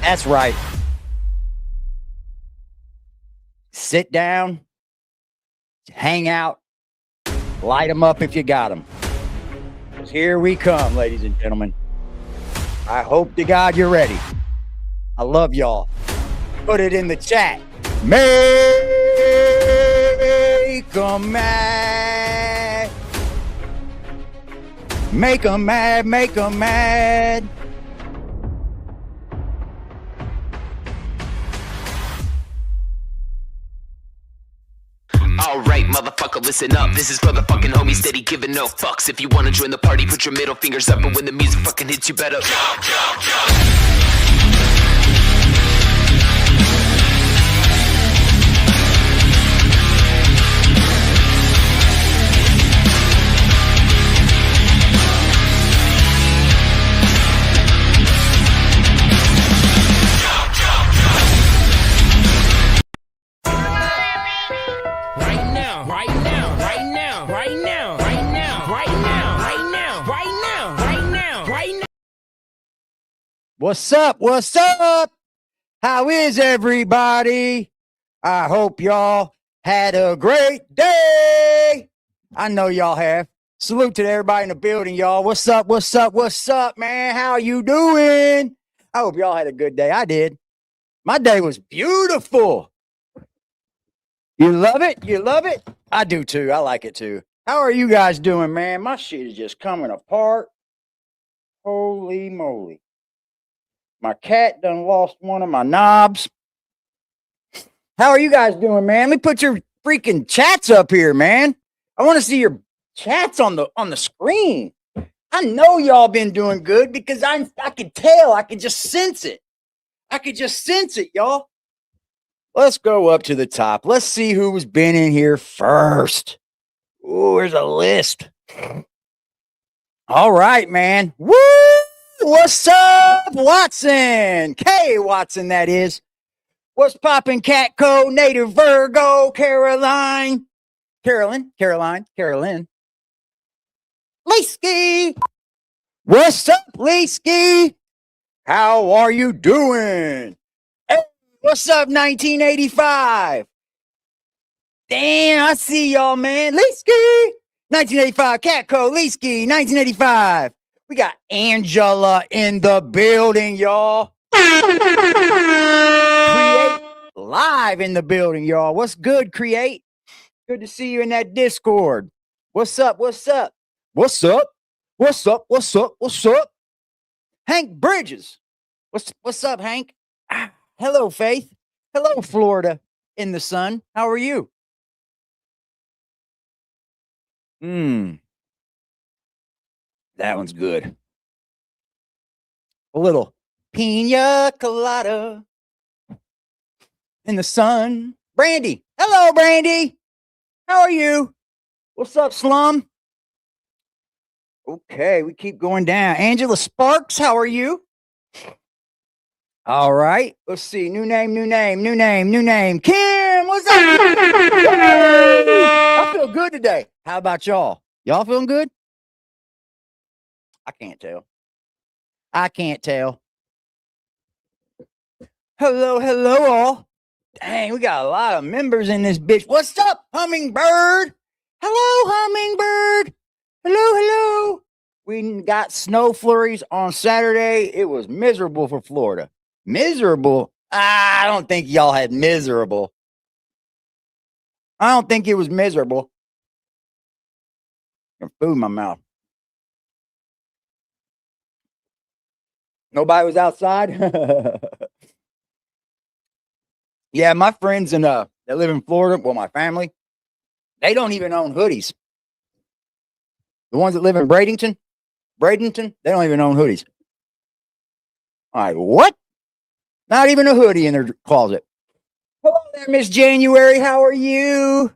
That's right. Sit down, hang out, light them up if you got them. Here we come, ladies and gentlemen. I hope to God you're ready. I love y'all. Put it in the chat. Make 'em mad. Make 'em mad. Make 'em mad. Alright, motherfucker, listen up. This is for the fucking homies steady giving no fucks. If you wanna join the party, put your middle fingers up. And when the music fucking hits, you better jump, jump, jump. What's up? What's up? How is everybody? I hope y'all had a great day. I know y'all have. Salute to everybody in the building, y'all. What's up? What's up? What's up, man? How you doing? I hope y'all had a good day. I did. My day was beautiful. You love it? You love it? I do too. I like it too. How are you guys doing, man? My shit is just coming apart. Holy moly. My cat done lost one of my knobs. How are you guys doing, man? Let me put your freaking chats up here, man. I want to see your chats on the screen. I know y'all been doing good because I can tell. I can just sense it. I could just sense it, y'all. Let's go up to the top. Let's see who's been in here first. Ooh, there's a list. All right, man. Woo! What's up, Watson? K. Watson, that is. What's poppin', Catco, Native Virgo, Carolyn. Leesky. What's up, Leesky? How are you doing? Hey, what's up, 1985? Damn, I see y'all, man. Leesky. 1985, Catco, Leesky, 1985. We got Angela in the building, y'all. Create live in the building, y'all. What's good, Create? Good to see you in that Discord. What's up? What's up? What's up? What's up? What's up? What's up? Hank Bridges. What's up, Hank? Hello, Faith. Hello, Florida in the sun. How are you? That one's good. A little pina colada in the sun. Brandy. Hello, Brandy. How are you? What's up, Slum? Okay, we keep going down. Angela Sparks, how are you? All right. Let's see. New name. Kim, what's up? I feel good today. How about y'all? Y'all feeling good? I can't tell. Hello, all. Dang, we got a lot of members in this bitch. What's up, Hummingbird? Hello, Hummingbird. Hello. We got snow flurries on Saturday. It was miserable for Florida. Miserable? I don't think y'all had miserable. I don't think it was miserable. Got food in my mouth. Nobody was outside. Yeah, my friends that live in Florida, well, my family, they don't even own hoodies. The ones that live in Bradenton, they don't even own hoodies. All right, what? Not even a hoodie in their closet. Hello there, Miss January. How are you?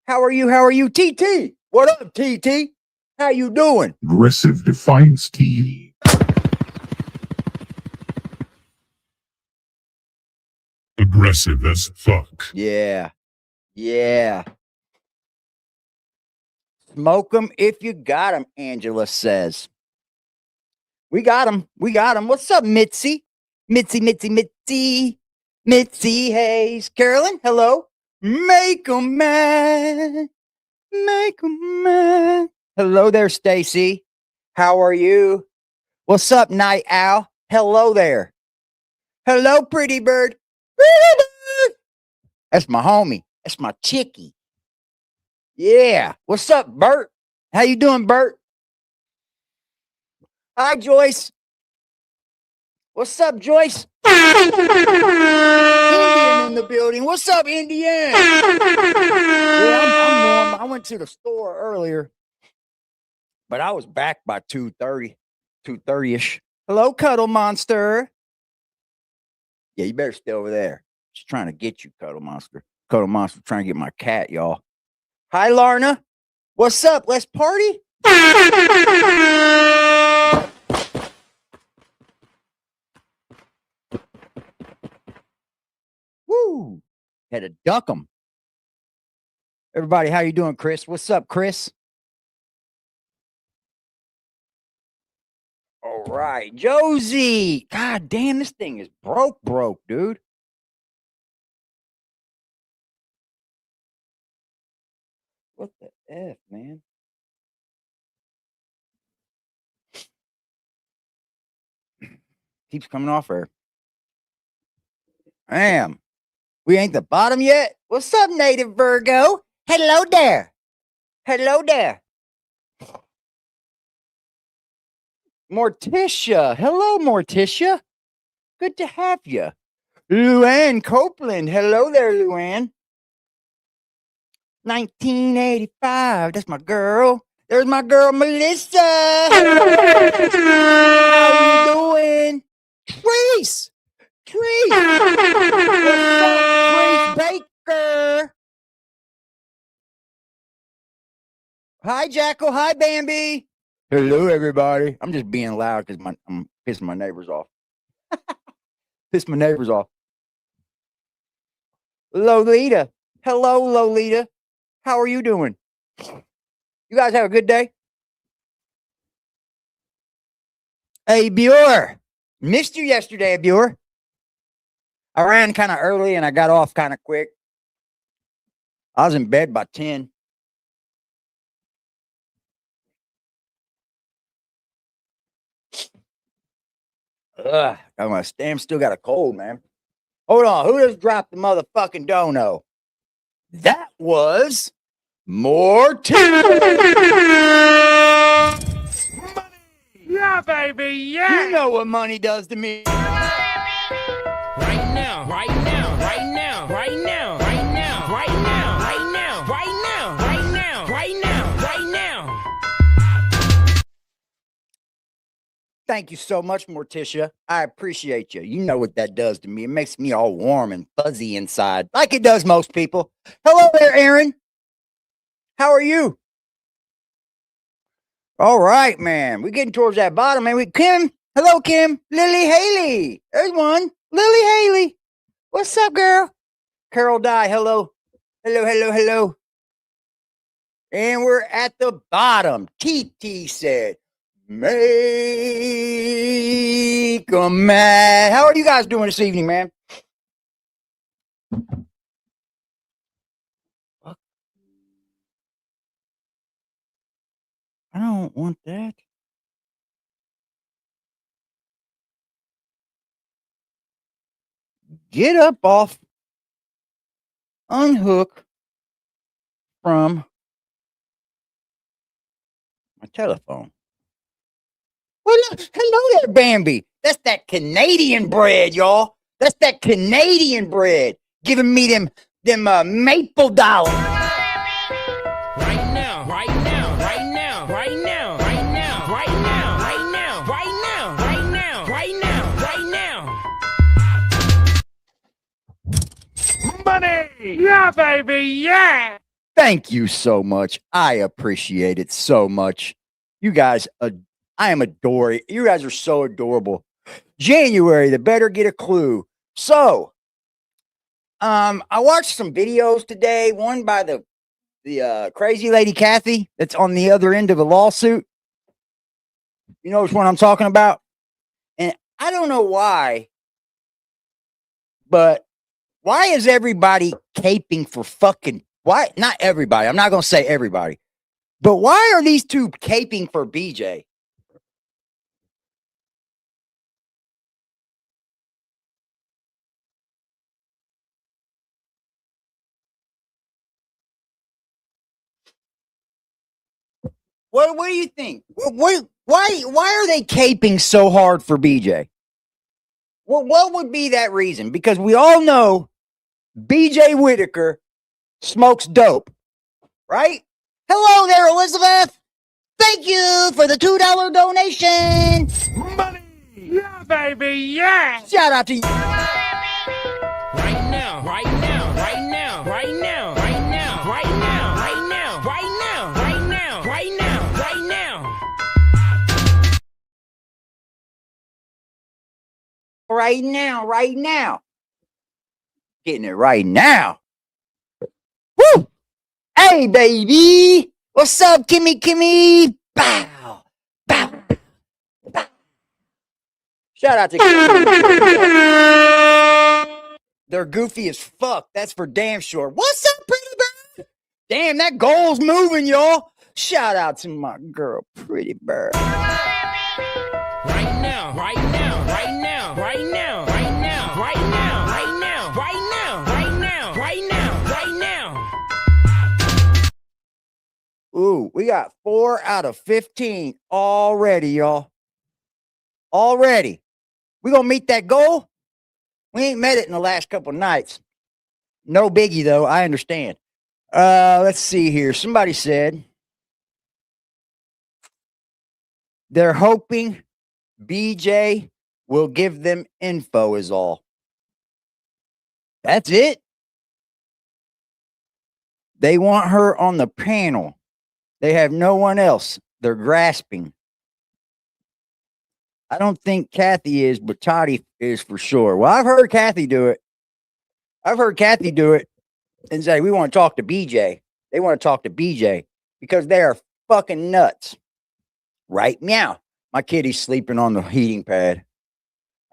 TT? What up, TT? How you doing? Aggressive Defiance TV. Aggressive as fuck. Yeah. Smoke them if you got them, Angela says. We got them. What's up, Mitzi? Mitzi. Mitzi Hayes. Carolyn, hello. Make 'em mad. Make 'em mad. Hello there, Stacy. How are you? What's up, Night Owl? Hello there. Hello, pretty bird. Pretty bird. That's my homie. That's my chickie. Yeah. What's up, Bert? How you doing, Bert? Hi, Joyce. What's up, Joyce? Indian in the building. What's up, Indian? Yeah, I'm warm. I went to the store earlier, but I was back by 2:30, 2:30ish. Hello, Cuddle Monster. Yeah, you better stay over there. She's trying to get you, Cuddle Monster. Cuddle Monster trying to get my cat, y'all. Hi, Larna. What's up? Let's party. Woo! Had to duck them. Everybody, how you doing, Chris? What's up, Chris? All right, Josie. God damn, this thing is broke, dude. What the F, man? Keeps coming off her. Damn. We ain't the bottom yet. What's up, Native Virgo? Hello there. Hello there. Morticia. Hello, Morticia. Good to have you. Luann Copeland. Hello there, Luann. 1985. That's my girl. There's my girl, Melissa. How you doing? Trace. Trace. What's up, Trace Baker? Hi, Jackal. Hi, Bambi. Hello, everybody. I'm just being loud because I'm pissing my neighbors off. Piss my neighbors off. Lolita. Hello, Lolita. How are you doing? You guys have a good day? Hey, Bure. Missed you yesterday, Bure. I ran kind of early and I got off kind of quick. I was in bed by 10. Ugh, my stem still got a cold, man. Hold on, who just dropped the motherfucking dono? That was Morty. Yeah, baby, yeah. You know what money does to me. Right now, right now, right now, right now, right now, right now, right now, right now, right now, right now, right now. Thank you so much, Morticia. I appreciate you. You know what that does to me. It makes me all warm and fuzzy inside, like it does most people. Hello there, Aaron. How are you? All right, man. We're getting towards that bottom, man. Kim. Hello, Kim. Lily Haley. There's one. Lily Haley. What's up, girl? Carol Dye. Hello. Hello. And we're at the bottom. TT said, make 'em mad. How are you guys doing this evening, man? I don't want that. Get up off. Unhook from my telephone. Well, hello there, Bambi. That's that Canadian bread, y'all. That's that Canadian bread. Giving me them maple dollars. Right now, right now, right now, right now, right now, right now, right now, right now, right now, right now, right now. Money! Yeah, baby, yeah! Thank you so much. I appreciate it so much. You guys, I am adoring. You guys are so adorable. January, the better get a clue. So, I watched some videos today. One by the crazy lady Kathy that's on the other end of a lawsuit. You know which one I'm talking about? And I don't know why But why is everybody caping for fucking, why? Not everybody. I'm not going to say everybody. But why are these two caping for BJ? What do you think? Why are they caping so hard for BJ? Well, what would be that reason? Because we all know BJ Whittaker smokes dope, right? Hello there, Elizabeth. Thank you for the $2 donation. Money! Yeah, baby, yeah! Shout out to you. Right now, right now, right now, right now, right now, right now, right now, right now, right now, right now, right now. Right now, right now. Getting it right now. Woo! Hey, baby. What's up, Kimmy? Bow. Bow. Bow. Shout out to Kimmy. They're goofy as fuck. That's for damn sure. What's up, pretty bird? Damn, that goal's moving, y'all. Shout out to my girl, pretty bird. Right now, right now, right now, right now, right now, right now, right now, right now, right now, right now, right now. Ooh, we got 4 out of 15 already, y'all. Already. We gonna meet that goal? We ain't met it in the last couple nights. No biggie, though. I understand. Let's see here. Somebody said they're hoping BJ will give them info is all. That's it. They want her on the panel. They have no one else. They're grasping. I don't think Kathy is, but Toddy is for sure. Well, I've heard Kathy do it. I've heard Kathy do it and say, we want to talk to BJ. They want to talk to BJ because they are fucking nuts. Right? Meow. My kitty's sleeping on the heating pad.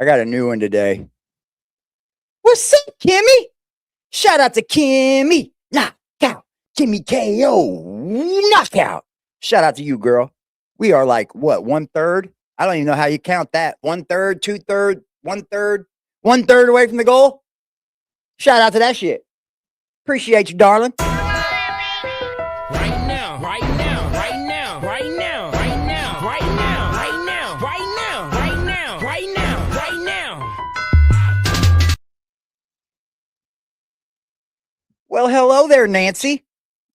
I got a new one today. What's up, Kimmy? Shout out to Kimmy. Knockout. Kimmy KO. Knockout. Shout out to you, girl. We are like, what, 1/3? I don't even know how you count that. 1/3, 2/3, 1/3, 1/3 away from the goal. Shout out to that shit. Appreciate you, darling. Right now, right now, right now, right now, right now, right now, right now, right now, right now, right now, right now. Well, hello there, Nancy.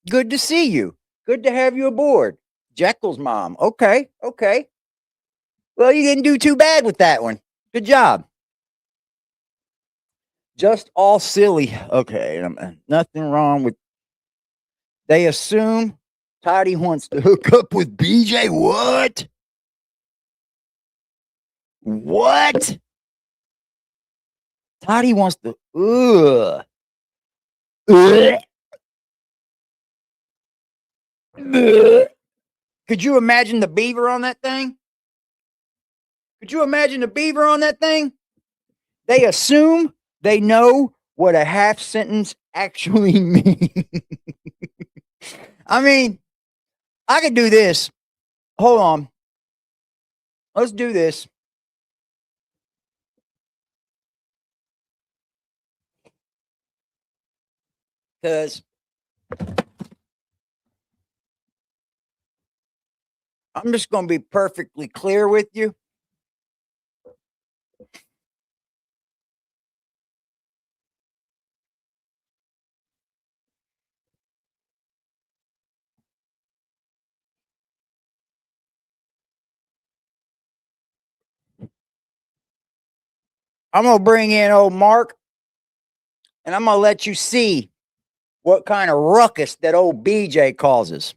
Good to see you. Good to have you aboard. Jekyll's mom. Okay. Well, you didn't do too bad with that one. Good job. Just all silly. Okay. Nothing wrong with. They assume Toddy wants to hook up with BJ. What? What? Toddy wants to. Ugh. Ugh. Ugh. Could you imagine the beaver on that thing? Could you imagine the beaver on that thing? They assume they know what a half sentence actually means. I mean, I could do this. Hold on. Let's do this. Because I'm just going to be perfectly clear with you. I'm going to bring in old Mark, and I'm going to let you see what kind of ruckus that old BJ causes.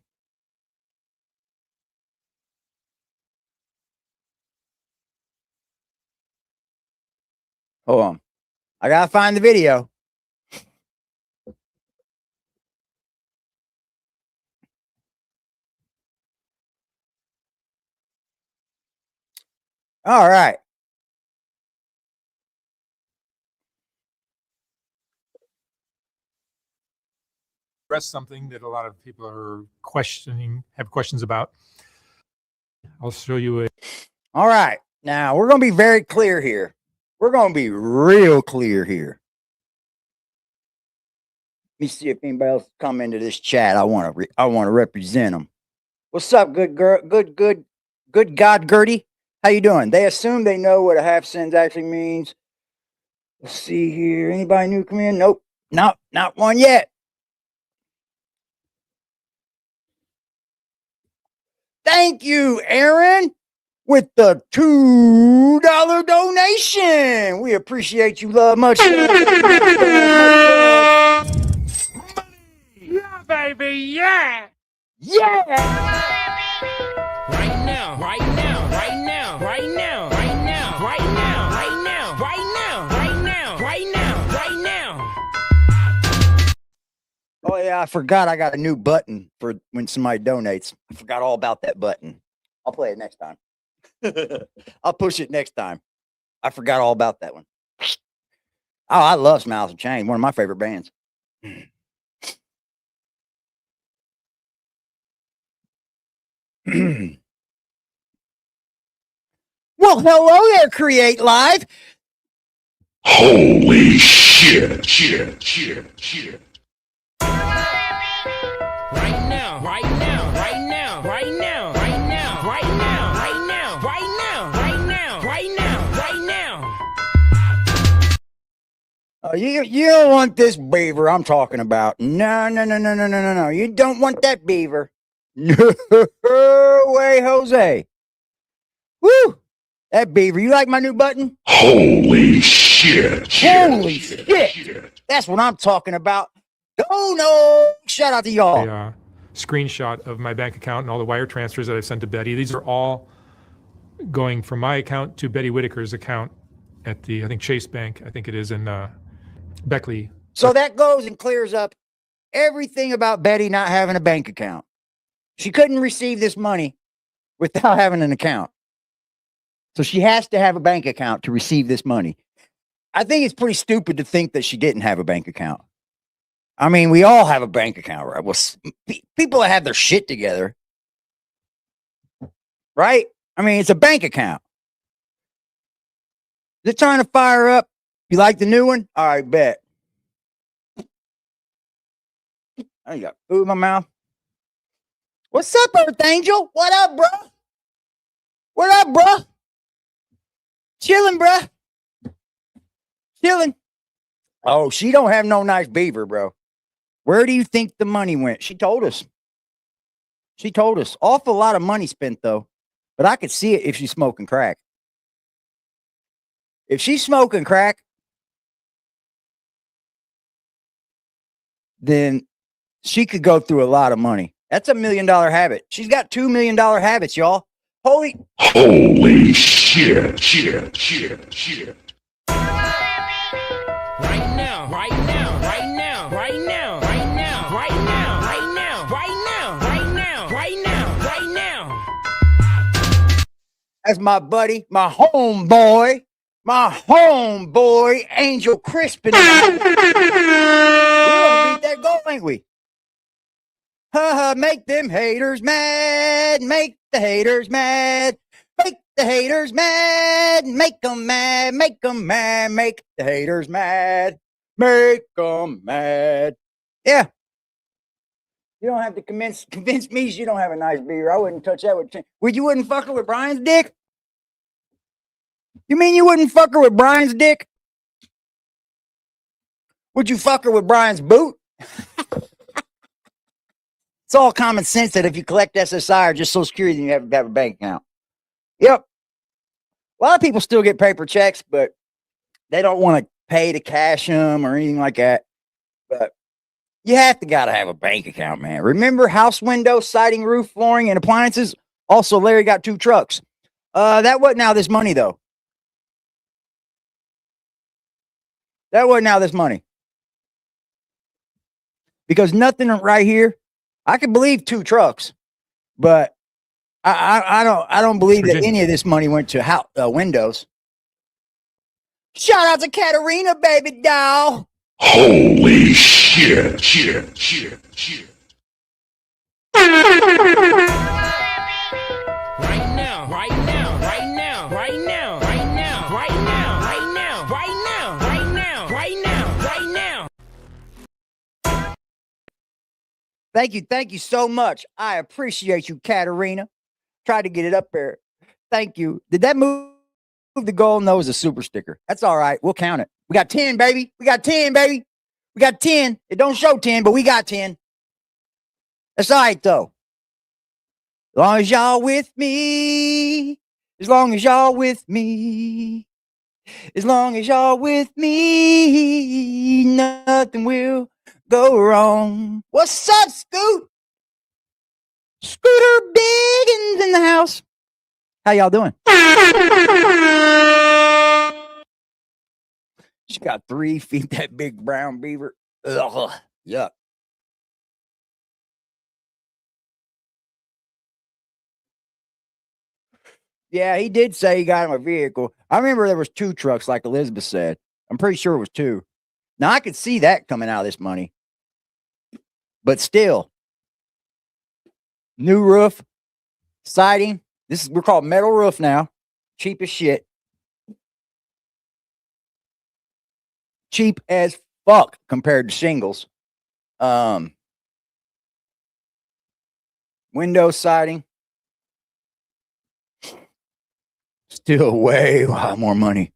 Hold on. I got to find the video. All right. address something that a lot of people are have questions about. I'll show you a. All right. Now, we're going to be very clear here. We're going to be real clear here. Let me see if anybody else come into this chat. I want to represent them. What's up, good girl? Good God, Gertie? How you doing? They assume they know what a half sentence actually means. Let's see here. Anybody new come in? Nope. Not one yet. Thank you, Aaron, with the $2 donation. We appreciate you, love. Much love. Yeah, baby, yeah. Yeah. Right now, right now, right now, right now, right now, right now, right now, right now, right now, right now, right now. Oh yeah, I forgot I got a new button for when somebody donates. I forgot all about that button. I'll play it next time. I'll push it next time. I forgot all about that one. Oh, I love Smiles and Chain, one of my favorite bands. Well, hello there, Create Live. Holy shit. Right now, right now, right now, right now, right now, right now, right now, right now, right now, right now, right now. Oh, you don't want this beaver I'm talking about. No. You don't want that beaver. No way, Jose. Woo! That beaver. You like my new button? Holy shit. Holy shit. That's what I'm talking about. No. Shout out to y'all. A screenshot of my bank account and all the wire transfers that I've sent to Betty. These are all going from my account to Betty Whittaker's account at the, I think, Chase Bank. I think it is in Beckley. So that goes and clears up everything about Betty not having a bank account. She couldn't receive this money without having an account. So she has to have a bank account to receive this money. I think it's pretty stupid to think that she didn't have a bank account. I mean, we all have a bank account, right? Well, people that have their shit together, right? I mean, it's a bank account. Is it trying to fire up? You like the new one? All right, bet. I got food in my mouth. What's up, Earth Angel? What up, bro? What up, bro? Chilling, bro. Chilling. Oh, she don't have no nice beaver, bro. Where do you think the money went? She told us. She told us. Awful lot of money spent, though. But I could see it if she's smoking crack. If she's smoking crack, then she could go through a lot of money. That's $1 million habit. She's got $2 million habits, y'all. Holy shit. Right now, right now, right now, right now, right now, right now, right now, right now, right now, right now, right now. That's my buddy, my homeboy, Angel Crispin. We gonna beat that goal, ain't we? Make them haters mad, make the haters mad, make the haters mad, make them mad, make them mad, make the haters mad, make them mad. Yeah. You don't have to convince me you don't have a nice beer. I wouldn't touch that with. You wouldn't fuck her with Brian's dick? You mean you wouldn't fuck her with Brian's dick? Would you fuck her with Brian's boot? It's all common sense that if you collect SSI or just Social Security, you have to have a bank account. Yep. A lot of people still get paper checks, but they don't want to pay to cash them or anything like that. But you gotta have a bank account, man. Remember house windows, siding, roof, flooring, and appliances? Also, Larry got 2 trucks. That wasn't now this money, though. That wasn't now this money. Because nothing right here. I could believe 2 trucks, but I don't believe that any of this money went to windows. Shout out to Katarina, baby doll. Holy shit, shit, shit, shit. Right now, right now, right now, right now, right now, right now, right now, right now, right now, right now, right now. Thank you so much. I appreciate you, Katarina. Tried to get it up there. Thank you. Did that move the goal? No, it was a super sticker. That's all right. We'll count it. We got 10, baby. We got 10, baby. We got 10. It don't show 10, but we got 10. That's all right, though. As long as y'all with me. As long as y'all with me. As long as y'all with me, nothing will go wrong. What's up, Scoot? Scooter Biggins in the house. How y'all doing? She got 3 feet, that big brown beaver. Ugh, yuck. Yeah, he did say he got him a vehicle. I remember there was 2 trucks, like Elizabeth said. I'm pretty sure it was 2. Now, I could see that coming out of this money. But still, new roof, siding. We're called metal roof now. Cheap as shit. Cheap as fuck compared to shingles. Window siding. Still way a lot more money.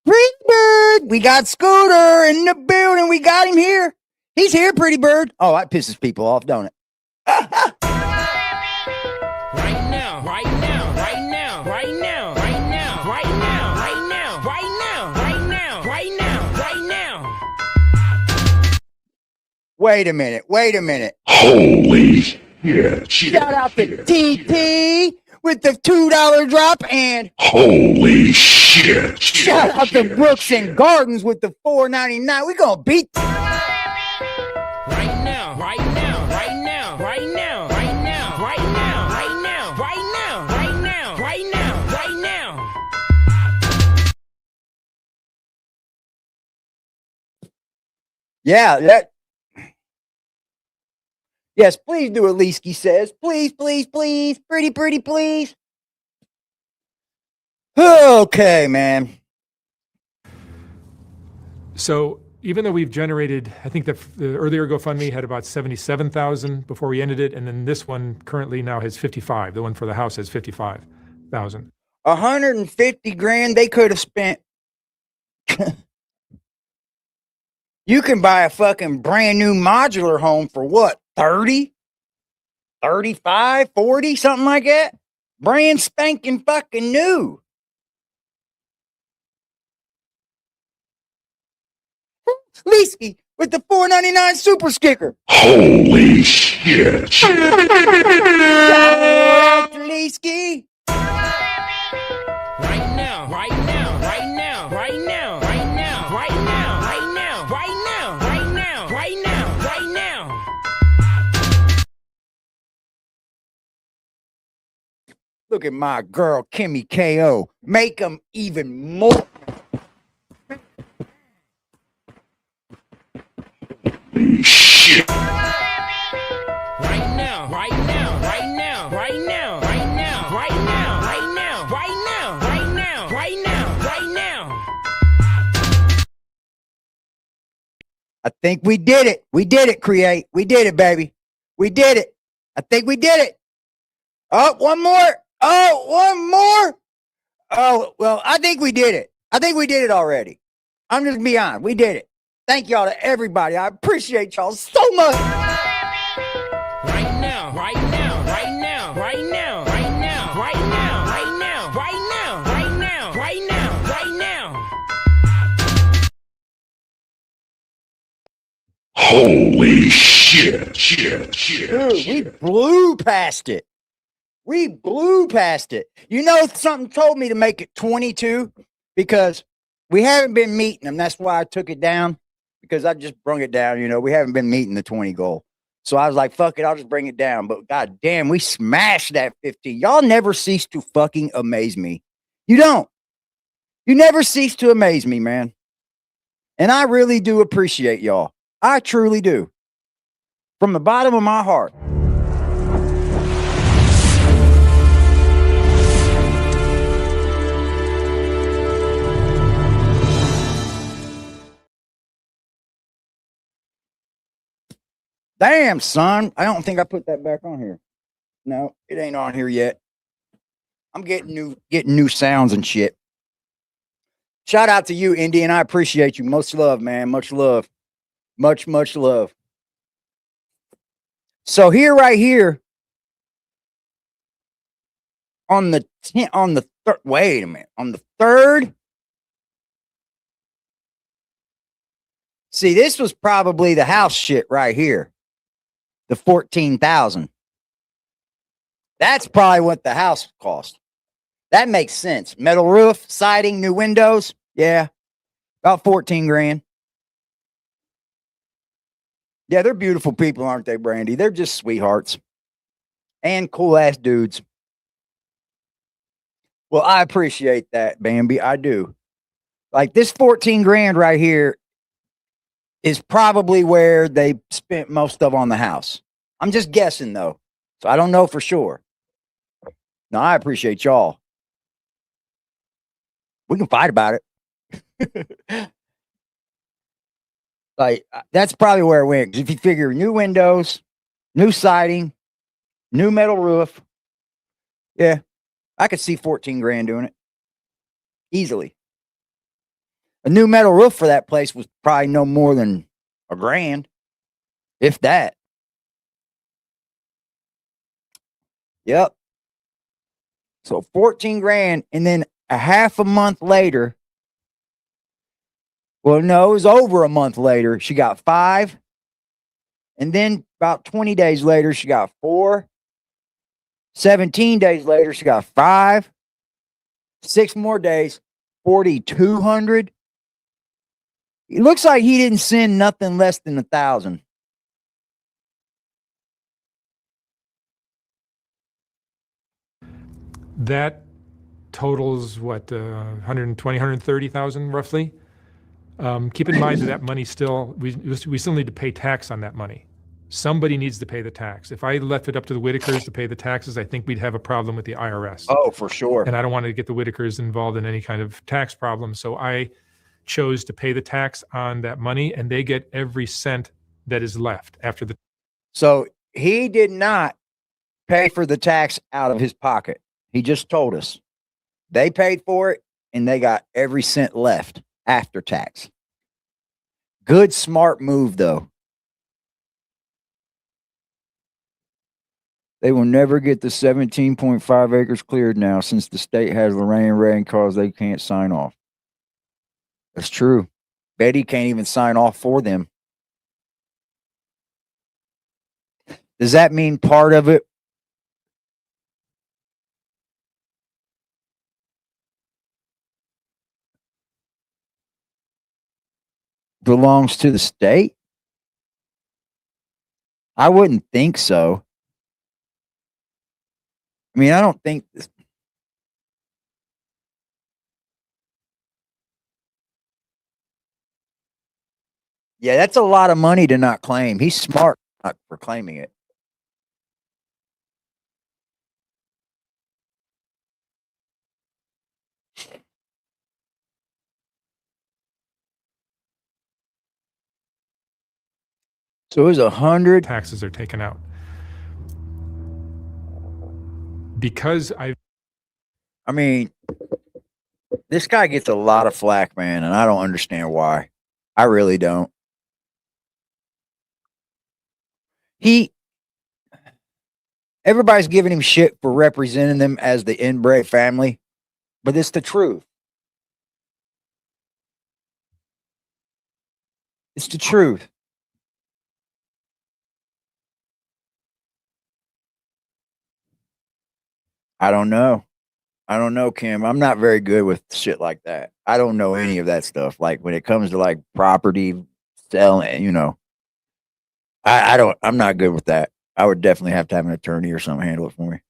Pretty Bird. We got Scooter in the building. We got him here. He's here, Pretty Bird. Oh, that pisses people off, don't it? Right now, right now, right now, right now, right now, right now, right now, right now, right now, right now, right now. Wait a minute. Wait a minute. Holy shit, shit. Shout out to TT with the $2 drop, and Holy shit, shit. shout out to shit, Brooks shit. and Gardens with the $4.99. We're gonna beat. Right now, right now, right now, right now, right now, right now, right now, right now, right now, right now, right now. Yeah, that. Yes, please do what Leesky says. Please, please, please. Pretty, pretty, please. Okay, man. So even though we've generated, I think the earlier GoFundMe had about 77,000 before we ended it, and then this one currently now has 55. The one for the house has 55,000. 150 grand they could have spent. You can buy a fucking brand new modular home for what? 30? 35, 40, something like that? Brand spanking fucking new. Leesky with the $4.99 super sticker. Holy shit, shit. Shout out to Leesky. Right now, right now, right now, right now, right now, right now, right now, right now, right now, right now, right now. Look at my girl, Kimmy KO. Make them even more. Holy shit. Right now, right now, right now, right now, right now, right now, right now, right now, right now, right now, right now. I think we did it. We did it, Create. We did it, baby. We did it. I think we did it. Oh, one more. Oh, one more. Oh, well, I think we did it. I think we did it already. I'm just be honest. We did it. Thank y'all to everybody. I appreciate y'all so much. Right now, right now, right now, right now, right now, right now, right now, right now, right now, right now, right now. Holy shit, shit, shit. Dude, we shit. blew past it. We blew past it. You know, something told me to make it 22 because we haven't been meeting them. That's why I took it down, because I just brung it down. You know, we haven't been meeting the 20 goal. So I was like, fuck it, I'll just bring it down. But god damn, we smashed that 50. Y'all never cease to fucking amaze me. You don't. You never cease to amaze me, man. And I really do appreciate y'all. I truly do. From the bottom of my heart. Damn, son. I don't think I put that back on here. No, it ain't on here yet. I'm getting new sounds and shit. Shout out to you, Indian. I appreciate you. Much love, man. Much love. Much love. So right here on the third, wait a minute. On the third. See, this was probably the house shit right here. The 14,000. That's probably what the house cost. That makes sense. Metal roof, siding, new windows. Yeah. About 14 grand. Yeah, they're beautiful people, aren't they, Brandy? They're just sweethearts. And cool ass dudes. Well, I appreciate that, Bambi. I do. Like this 14 grand right here is probably where they spent most of on the house. I'm just guessing though. So I don't know for sure. No, I appreciate y'all. We can fight about it. Like that's probably where it went. 'Cause if you figure new windows, new siding, new metal roof, yeah, I could see 14 grand doing it easily. A new metal roof for that place was probably no more than $1,000, if that. Yep. So 14 grand, and then a half a month later. Well, no, it was over a month later. She got 5. And then about 20 days later, she got 4. 17 days later, she got 5. 6 more days, 4,200. It looks like he didn't send nothing less than 1,000. That totals what, 120, 130,000 roughly. Keep in mind that money still, we still need to pay tax on that money. Somebody needs to pay the tax. If I left it up to the Whittakers to pay the taxes, I think we'd have a problem with the IRS. Oh, for sure. And I don't want to get the Whittakers involved in any kind of tax problem. So I chose to pay the tax on that money, and they get every cent that is left after the. So he did not pay for the tax out of his pocket. He just told us. They paid for it, and they got every cent left after tax. Good, smart move, though. They will never get the 17.5 acres cleared now since the state has Lorraine rain cause they can't sign off. That's true. Betty can't even sign off for them. Does that mean part of it belongs to the state? I wouldn't think so. I mean, I don't think this. Yeah, that's a lot of money to not claim. He's smart not for claiming it. So it was 100. Taxes are taken out. Because I mean, this guy gets a lot of flack, man, and I don't understand why. I really don't. Everybody's giving him shit for representing them as the inbred family, but it's the truth. It's the truth. I don't know. I don't know, Kim. I'm not very good with shit like that. I don't know any of that stuff. Like when it comes to like property selling, you know, I'm not good with that. I would definitely have to have an attorney or something handle it for me.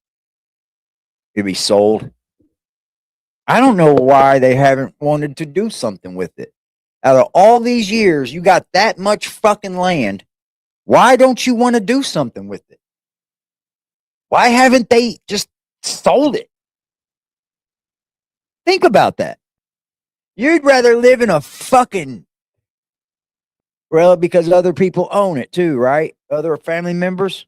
It'd be sold. I don't know why they haven't wanted to do something with it. Out of all these years, you got that much fucking land. Why don't you want to do something with it? Why haven't they just sold it? Think about that. You'd rather live in a fucking, well, because other people own it too, right? Other family members.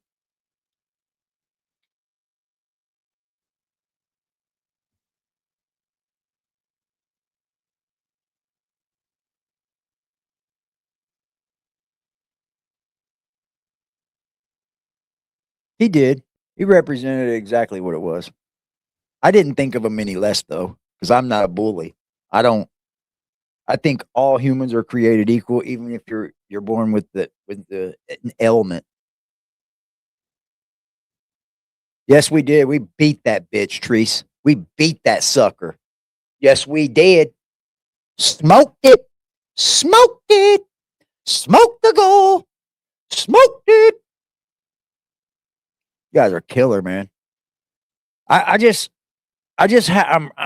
He did. He represented exactly what it was. I didn't think of him any less though, because I'm not a bully. I don't. I think all humans are created equal, even if you're born with the an ailment. Yes, we did. We beat that bitch, Treese. We beat that sucker. Yes, we did. Smoked it. Smoked it. Smoked the goal. Smoked it. You guys are killer, man. I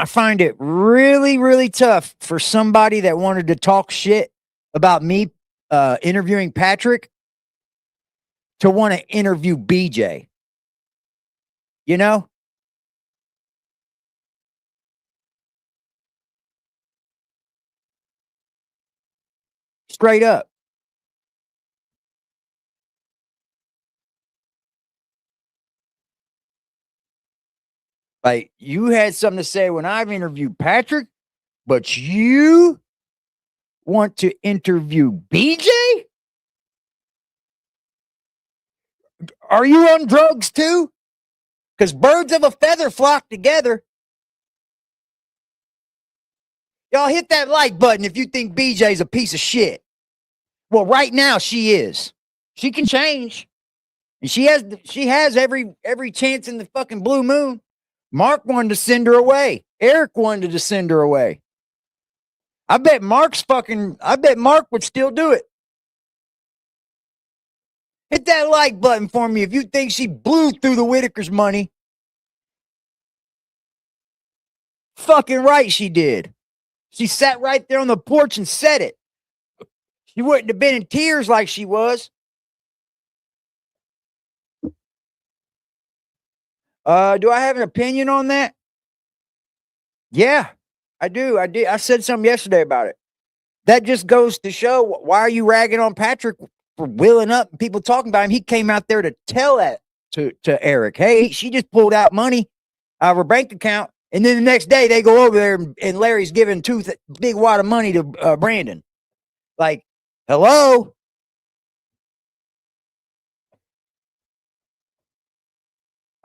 find it really, really tough for somebody that wanted to talk shit about me interviewing Patrick to want to interview BJ. You know? Straight up. Like, you had something to say when I've interviewed Patrick, but you want to interview BJ? Are you on drugs too? Because birds of a feather flock together. Y'all hit that like button if you think BJ's a piece of shit. Well, right now she is. She can change. And she has every chance in the fucking blue moon. Mark wanted to send her away. Eric wanted to send her away. I bet Mark would still do it. Hit that like button for me if you think she blew through the Whittakers' money. Fucking right she did. She sat right there on the porch and said it. She wouldn't have been in tears like she was. Do I have an opinion on that? Yeah, I do. I did. I said something yesterday about it. That just goes to show, why are you ragging on Patrick for willing up and people talking about him? He came out there to tell that to Eric. Hey, she just pulled out money out of her bank account. And then the next day they go over there and Larry's giving big wad of money to Brandon. Like, hello?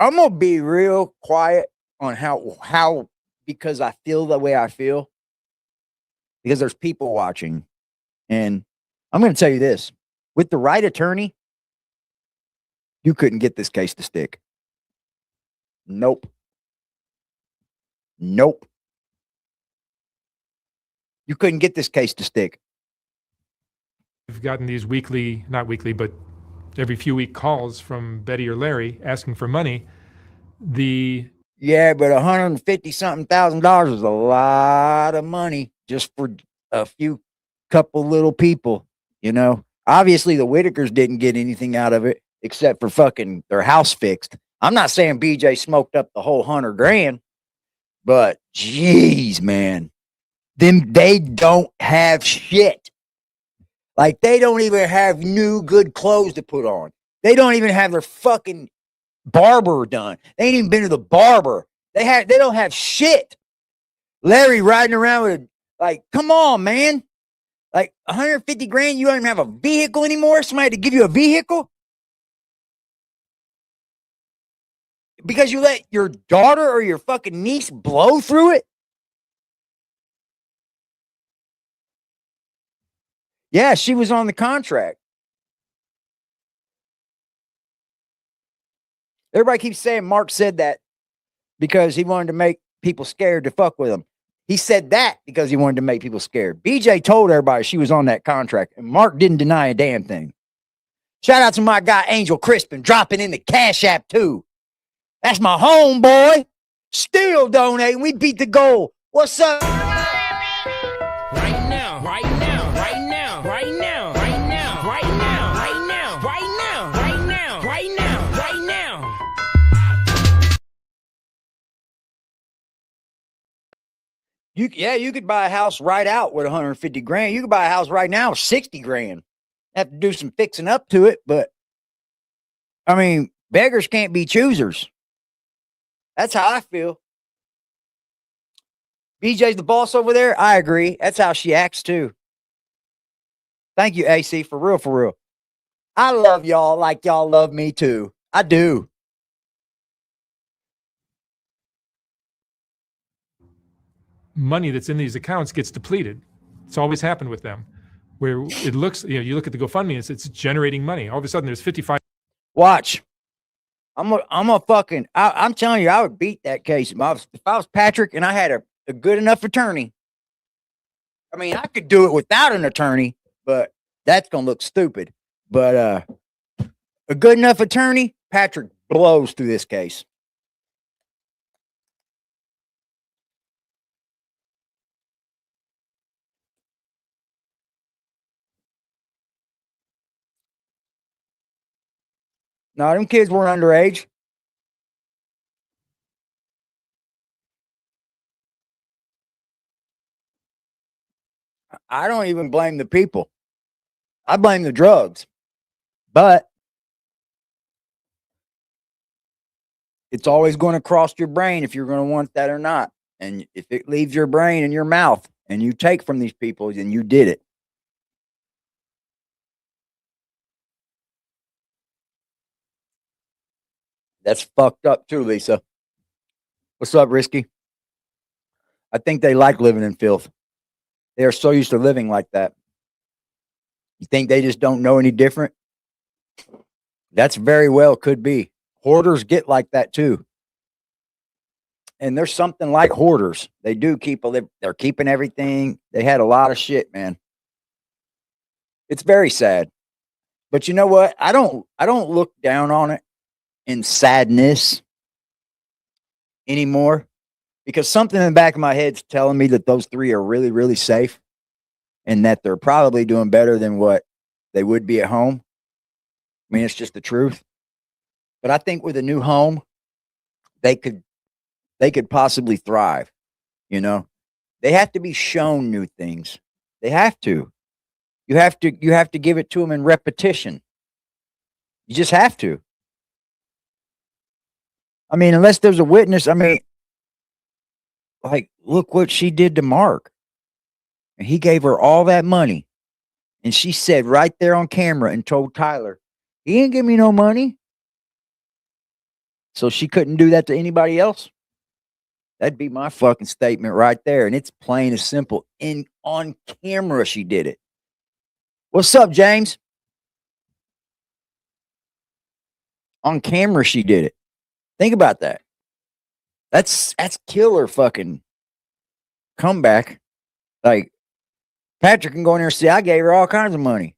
I'm going to be real quiet on how, because I feel the way I feel. Because there's people watching. And I'm going to tell you this. With the right attorney, you couldn't get this case to stick. Nope. Nope. You couldn't get this case to stick. We've gotten these weekly, not weekly, but every few week calls from Betty or Larry asking for money. Yeah, but $150,000 is a lot of money just for a couple little people, you know. Obviously, the Whittakers didn't get anything out of it except for fucking their house fixed. I'm not saying BJ smoked up the whole $100,000, but geez, man, they don't have shit. Like, they don't even have new good clothes to put on. They don't even have their fucking barber done. They ain't even been to the barber. They don't have shit. Larry riding around with like, come on, man. Like $150,000, you don't even have a vehicle anymore? Somebody to give you a vehicle? Because you let your daughter or your fucking niece blow through it? Yeah, she was on the contract. Everybody keeps saying Mark said that because he wanted to make people scared to fuck with him. He said that because he wanted to make people scared. BJ told everybody she was on that contract, and Mark didn't deny a damn thing. Shout out to my guy, Angel Crispin, dropping in the Cash App, too. That's my homeboy. Still donating. We beat the goal. What's up? Right now, right now, right now, right now, right now, right now, right now, right now, right now, right now, right now. You could buy a house right out with 150 grand. You could buy a house right now with 60 grand. Have to do some fixing up to it, but I mean, beggars can't be choosers. That's how I feel. BJ's the boss over there. I agree. That's how she acts too. Thank you, AC, for real, for real. I love y'all like y'all love me too. I do. Money that's in these accounts gets depleted. It's always happened with them, where it looks, you look at the GoFundMe, it's generating money. All of a sudden, there's 55. Watch. I'm telling you, I would beat that case. If I was Patrick and I had a good enough attorney. I mean, I could do it without an attorney, but that's gonna look stupid. But a good enough attorney, Patrick blows through this case. No, them kids weren't underage. I don't even blame the people. I blame the drugs. But it's always going to cross your brain if you're going to want that or not. And if it leaves your brain in your mouth and you take from these people, then you did it. That's fucked up too, Lisa. What's up, Risky? I think they like living in filth. They are so used to living like that. You think they just don't know any different? That's very well could be. Hoarders get like that too. And there's something like hoarders. They do they're keeping everything. They had a lot of shit, man. It's very sad. But you know what? I don't look down on it in sadness anymore, because something in the back of my head's telling me that those three are really, really safe and that they're probably doing better than what they would be at home. I mean, it's just the truth. But I think with a new home, they could possibly thrive. You know, they have to be shown new things. They have to. You have to give it to them in repetition. You just have to. I mean, unless there's a witness, I mean, like, look what she did to Mark. And he gave her all that money. And she said right there on camera and told Tyler, he didn't give me no money. So she couldn't do that to anybody else. That'd be my fucking statement right there. And it's plain and simple. On camera, she did it. What's up, James? On camera, she did it. Think about that. That's killer fucking comeback. Like, Patrick can go in there and say, I gave her all kinds of money.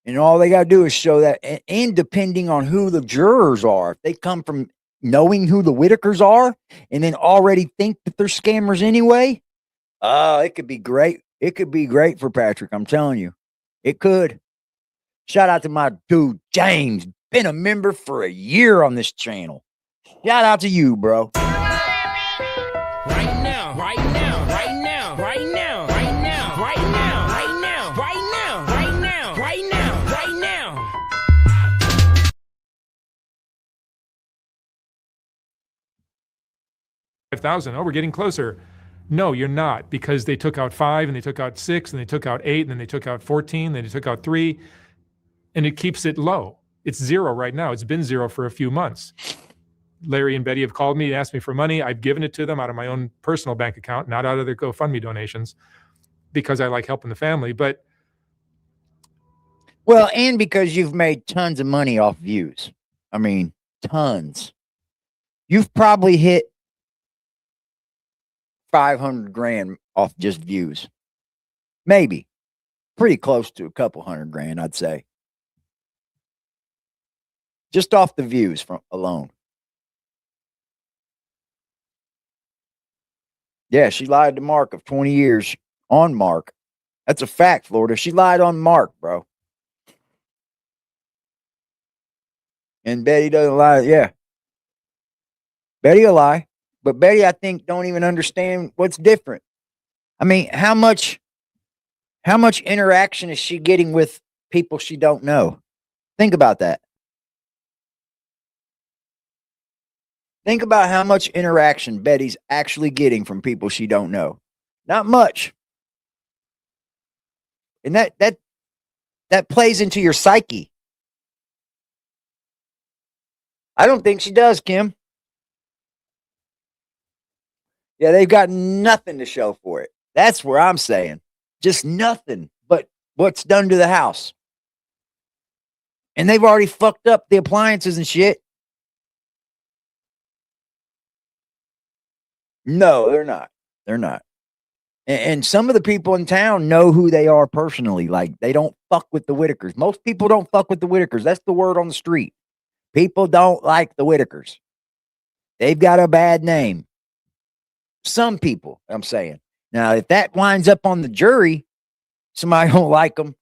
And all they got to do is show that. And depending on who the jurors are, if they come from knowing who the Whittakers are and then already think that they're scammers anyway, it could be great. It could be great for Patrick. I'm telling you. It could. Shout out to my dude, James. Been a member for a year on this channel. Shout out to you, bro. Right now, right now, right now, right now, right now, right now, right now, right now, right now, right now, right now. 5,000. Oh, we're getting closer. No, you're not, because they took out 5 and they took out 6 and they took out 8 and then they took out 14, then they took out 3, and it keeps it low. It's 0 right now. It's been 0 for a few months. Larry and Betty have called me and asked me for money. I've given it to them out of my own personal bank account, not out of their GoFundMe donations, because I like helping the family. But well, and because you've made tons of money off views. I mean, tons. You've probably hit 500 grand off just views. Maybe. Pretty close to a couple hundred grand, I'd say. Just off the views from alone. Yeah, she lied to Mark of 20 years on Mark. That's a fact, Florida. She lied on Mark, bro. And Betty doesn't lie. Yeah. Betty will lie. But Betty, I think, don't even understand what's different. I mean, how much interaction is she getting with people she don't know? Think about that. Think about how much interaction Betty's actually getting from people she don't know. Not much. And that plays into your psyche. I don't think she does, Kim. Yeah, they've got nothing to show for it. That's where I'm saying. Just nothing but what's done to the house. And they've already fucked up the appliances and shit. No, they're not. They're not. And some of the people in town know who they are personally. Like, they don't fuck with the Whittakers. Most people don't fuck with the Whittakers. That's the word on the street. People don't like the Whittakers. They've got a bad name. Some people, I'm saying. Now, if that winds up on the jury, somebody don't like them.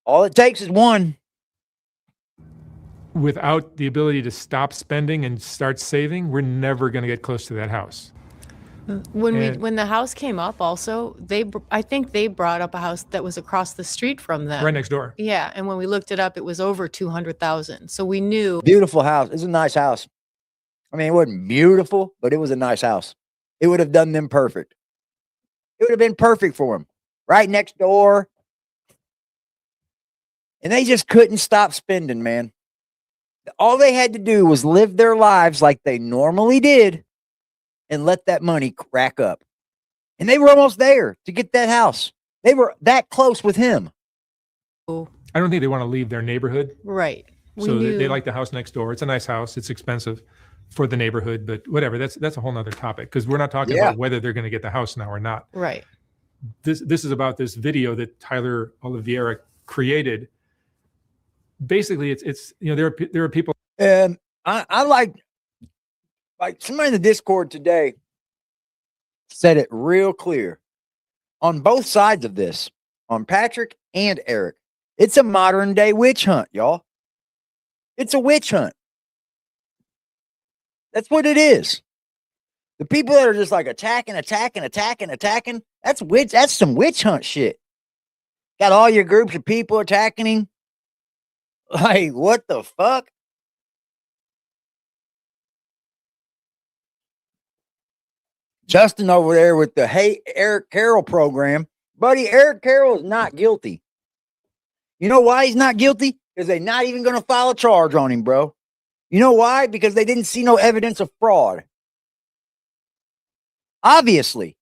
All it takes is one. Without the ability to stop spending and start saving, we're never going to get close to that house. When the house came up, also I think they brought up a house that was across the street from them, Right next door. Yeah, and when we looked it up, it was over 200,000. So we knew. Beautiful house. It's a nice house. I mean, it wasn't beautiful, but it was a nice house. It would have done them perfect. It would have been perfect for them. Right next door. And they just couldn't stop spending, man. All they had to do was live their lives like they normally did and let that money rack up. And they were almost there to get that house. They were that close with him. I don't think they want to leave their neighborhood. Right. So they like the house next door. It's a nice house. It's expensive for the neighborhood, but whatever. That's a whole nother topic, because we're not talking about whether they're going to get the house now or not. Right. This is about this video that Tyler Oliveira created. Basically, it's there are people. And I like somebody in the Discord today said it real clear on both sides of this, on Patrick and Eric. It's a modern day witch hunt, y'all. It's a witch hunt. That's what it is. The people that are just like attacking, that's some witch hunt shit. Got all your groups of people attacking him. Like, what the fuck? Justin over there with the Hey Eric Carroll program. Buddy, Eric Carroll is not guilty. You know why he's not guilty? Because they're not even going to file a charge on him, bro. You know why? Because they didn't see no evidence of fraud. Obviously.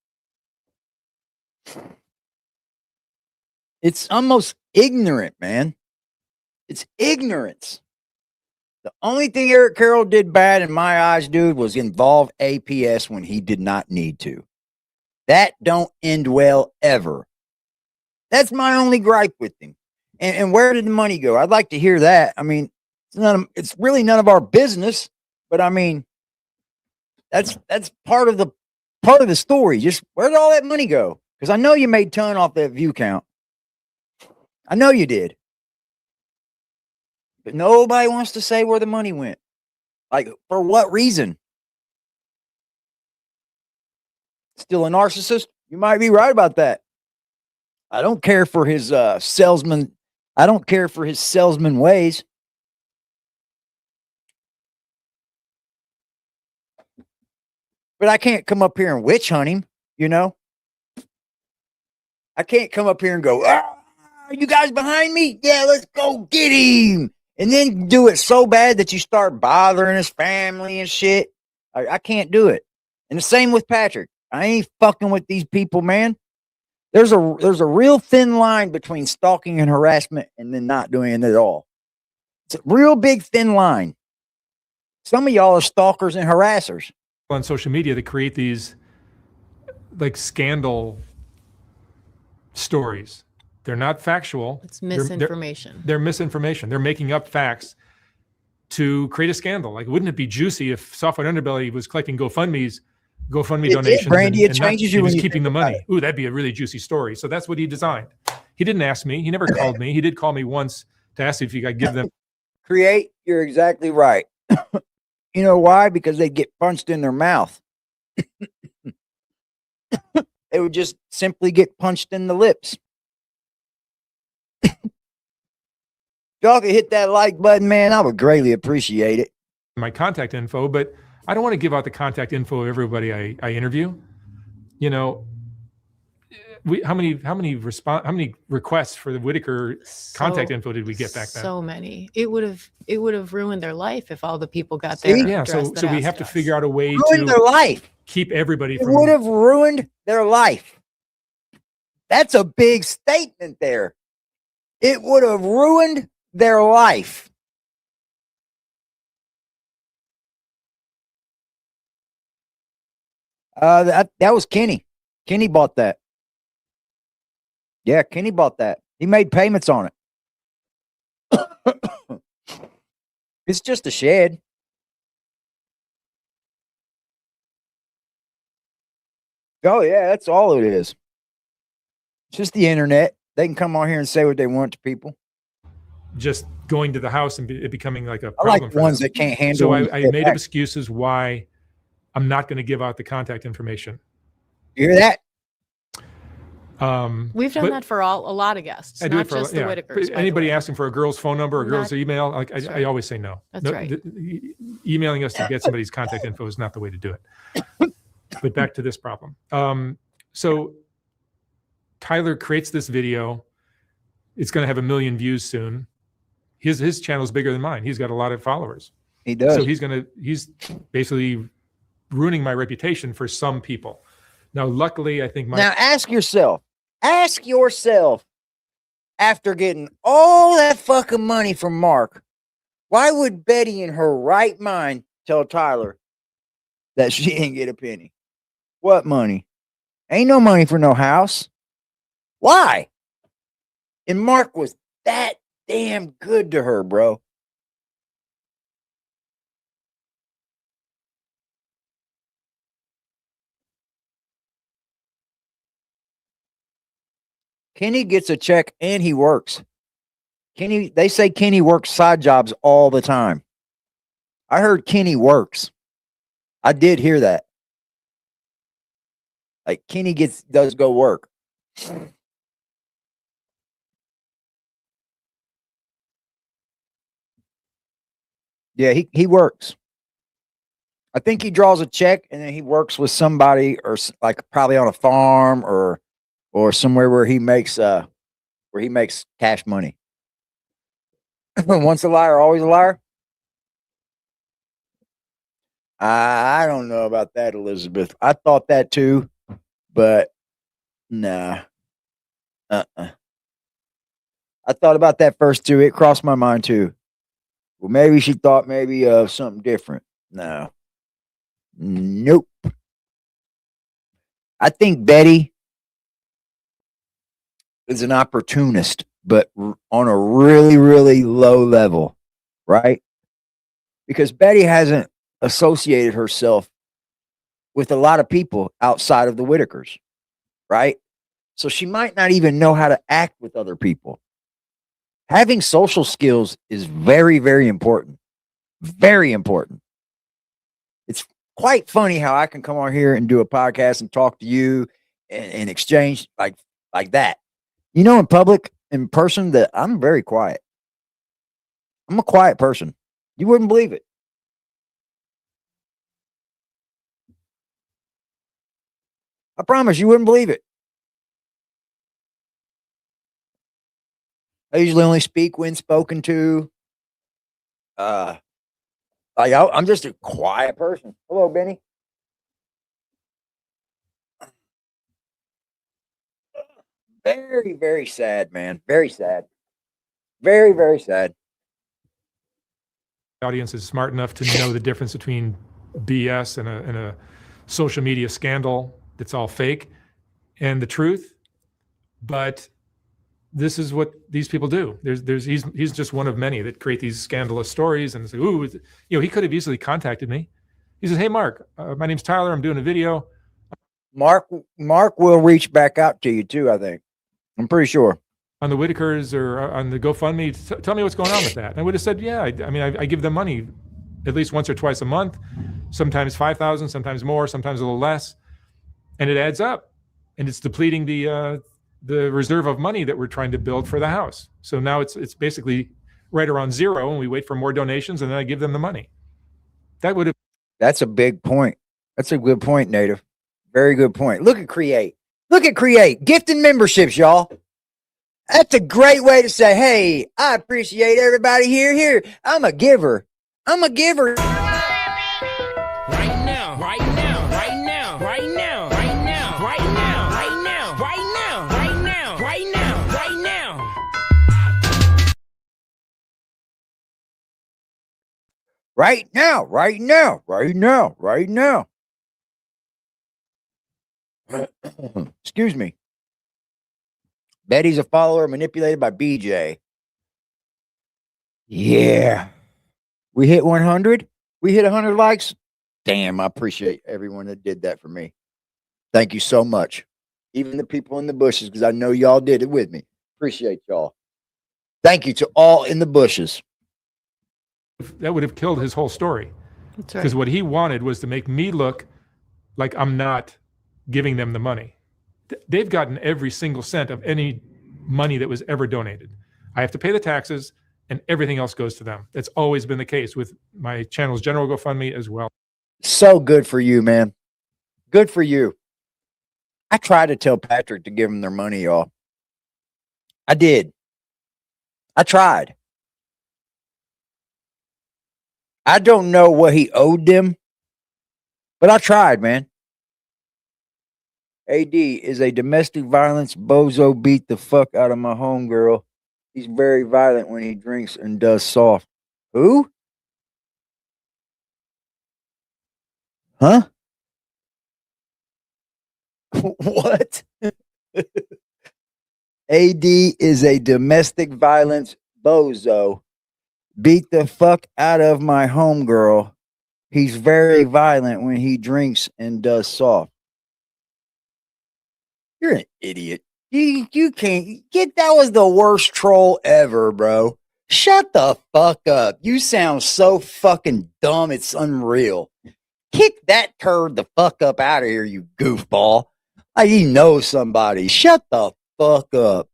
It's almost ignorant, man. It's ignorance. The only thing Eric Carroll did bad in my eyes, dude, was involve APS when he did not need to. That don't end well ever. That's my only gripe with him. And where did the money go? I'd like to hear that. I mean, it's really none of our business, but I mean, that's part of the story. Just where did all that money go? Because I know you made ton off that view count. I know you did. But nobody wants to say where the money went. Like, for what reason? Still a narcissist? You might be right about that. I don't care for his salesman. I don't care for his salesman ways. But I can't come up here and witch hunt him, you know? I can't come up here and go, are you guys behind me? Yeah, let's go get him. And then do it so bad that you start bothering his family and shit. I can't do it. And the same with Patrick. I ain't fucking with these people, man. There's a real thin line between stalking and harassment and then not doing it at all. It's a real big thin line. Some of y'all are stalkers and harassers. On social media that create these like scandal stories. They're not factual. It's misinformation. They're misinformation. They're making up facts to create a scandal. Like, wouldn't it be juicy if Software Underbelly was collecting GoFundMe's GoFundMe It- donations. Brandy, it and not- changes you he when was you keeping think the about money. Ooh, that'd be a really juicy story. So that's what he designed. He didn't ask me. He never called me. He did call me once to ask if you could give them. Create, you're exactly right. You know why? Because they'd get punched in their mouth. They would just simply get punched in the lips. Y'all could hit that like button, man. I would greatly appreciate it. my contact info, but I don't want to give out the contact info of everybody I interview. You know, how many requests for the Whittaker contact info did we get back then? So many. It would have ruined their life if all the people got See? their Yeah, address so that we asked have to us. figure out a way Ruined their to life. keep everybody It from. would have ruined their life. That's a big statement there. It would have ruined their life. That was Kenny. Kenny bought that. Yeah, Kenny bought that. He made payments on it. It's just a shed. Oh yeah, that's all it is. It's just the internet. They can come on here and say what they want to people. Just going to the house and it becoming like a I problem like for ones them. that can't handle. So when you I get made up back. excuses why I'm not going to give out the contact information. You hear that? We've done but that for a lot of guests, I do not it for just the yeah. Whittakers. But by the anybody way. asking for a girl's phone number or a girl's Not- email, like That's I right. always say no. That's No, right. Emailing us to get somebody's contact info is not the way to do it. But back to this problem. So Tyler creates this video. It's going to have 1 million views soon. His channel is bigger than mine. He's got a lot of followers. He does. So he's basically ruining my reputation for some people. Now, luckily, I think Now ask yourself, after getting all that fucking money from Mark, why would Betty in her right mind tell Tyler that she ain't get a penny? What money? Ain't no money for no house. Why? And Mark was that damn good to her, bro. Kenny gets a check and he works. They say Kenny works side jobs all the time. I heard Kenny works. I did hear that. Like Kenny does go work. Yeah, he works. I think he draws a check and then he works with somebody or like probably on a farm or somewhere where he makes cash money. Once a liar, always a liar. I don't know about that, Elizabeth. I thought that too, but nah. I thought about that first too. It crossed my mind too. Well, maybe she thought maybe of something different. No. Nope. I think Betty is an opportunist, but on a really, really low level, right? Because Betty hasn't associated herself with a lot of people outside of the Whittakers, right? So she might not even know how to act with other people. Having social skills is very, very important. Very important. It's quite funny how I can come on here and do a podcast and talk to you and exchange like that. You know, in public, in person, that I'm very quiet. I'm a quiet person. You wouldn't believe it. I promise you wouldn't believe it. I usually only speak when spoken to. I'm just a quiet person. Hello, Benny. Very, very sad, man. Very sad. Very, very sad. the audience is smart enough to know the difference between BS and a social media scandal that's all fake and the truth. But this is what these people do. He's just one of many that create these scandalous stories and say, ooh, he could have easily contacted me. He says, "Hey, Mark, my name's Tyler. I'm doing a video." Mark will reach back out to you too, I think. I'm pretty sure. On the Whittakers or on the GoFundMe, tell me what's going on with that. And I would have said, yeah, I give them money at least once or twice a month, sometimes 5,000, sometimes more, sometimes a little less. And it adds up, and it's depleting the reserve of money that we're trying to build for the house. So now it's basically right around zero, and we wait for more donations, and then I give them the money. That's a big point. That's a good point, Native. Very good point. Look at Create. Look at Create. Gifting memberships, y'all. That's a great way to say, hey, I appreciate everybody here. I'm a giver. Right now, right now, right now, right now, right now, right now, right now, right now, right now, right now, right now. Right now, right now, right now, right now. Excuse me. Betty's a follower manipulated by BJ. Yeah. We hit 100. We hit 100 likes. Damn, I appreciate everyone that did that for me. Thank you so much. Even the people in the bushes, because I know y'all did it with me. Appreciate y'all. Thank you to all in the bushes. That would have killed his whole story. That's right. Because what he wanted was to make me look like I'm not giving them the money. They've gotten every single cent of any money that was ever donated. I have to pay the taxes, and everything else goes to them. That's always been the case with my channel's general GoFundMe as well. So good for you, man. Good for you. I tried to tell Patrick to give them their money, y'all. I did. I tried. I don't know what he owed them, but I tried, man. AD is a domestic violence bozo, beat the fuck out of my homegirl. He's very violent when he drinks and does soft. Who? Huh? What? AD is a domestic violence bozo, beat the fuck out of my homegirl. He's very violent when he drinks and does soft. You're an idiot. You can't get that was the worst troll ever, bro. Shut the fuck up. You sound so fucking dumb, it's unreal. Kick that turd the fuck up out of here, you goofball. Like he knows somebody. Shut the fuck up.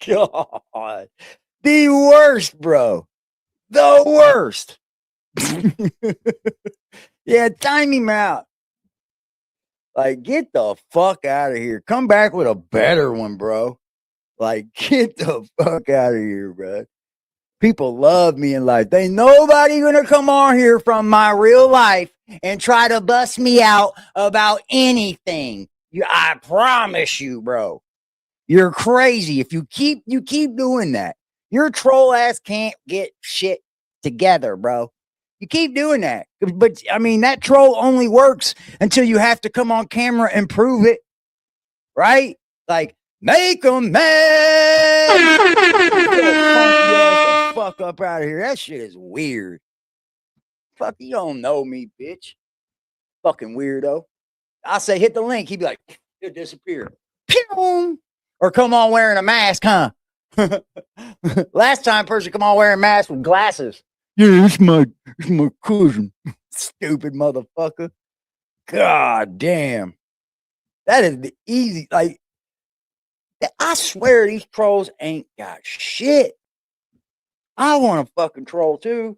God. The worst, bro. The worst. Yeah, time him out. Like, get the fuck out of here. Come back with a better one, bro. Like, get the fuck out of here, bro. People love me in life. Ain't nobody gonna come on here from my real life and try to bust me out about anything. I promise you, bro. You're crazy if you keep doing that. Your troll ass can't get shit together, bro. You keep doing that. But I mean, that troll only works until you have to come on camera and prove it. Right? Like, make them mad. Get the fuck up out of here. That shit is weird. Fuck, you don't know me, bitch. Fucking weirdo. I say hit the link. He'd be like, it'll disappear. Pew! Or come on wearing a mask, huh? Last time person come on wearing a mask with glasses. Yeah, it's my cousin. Stupid motherfucker. God damn. That is the easy. Like, I swear these trolls ain't got shit. I want to fucking troll too.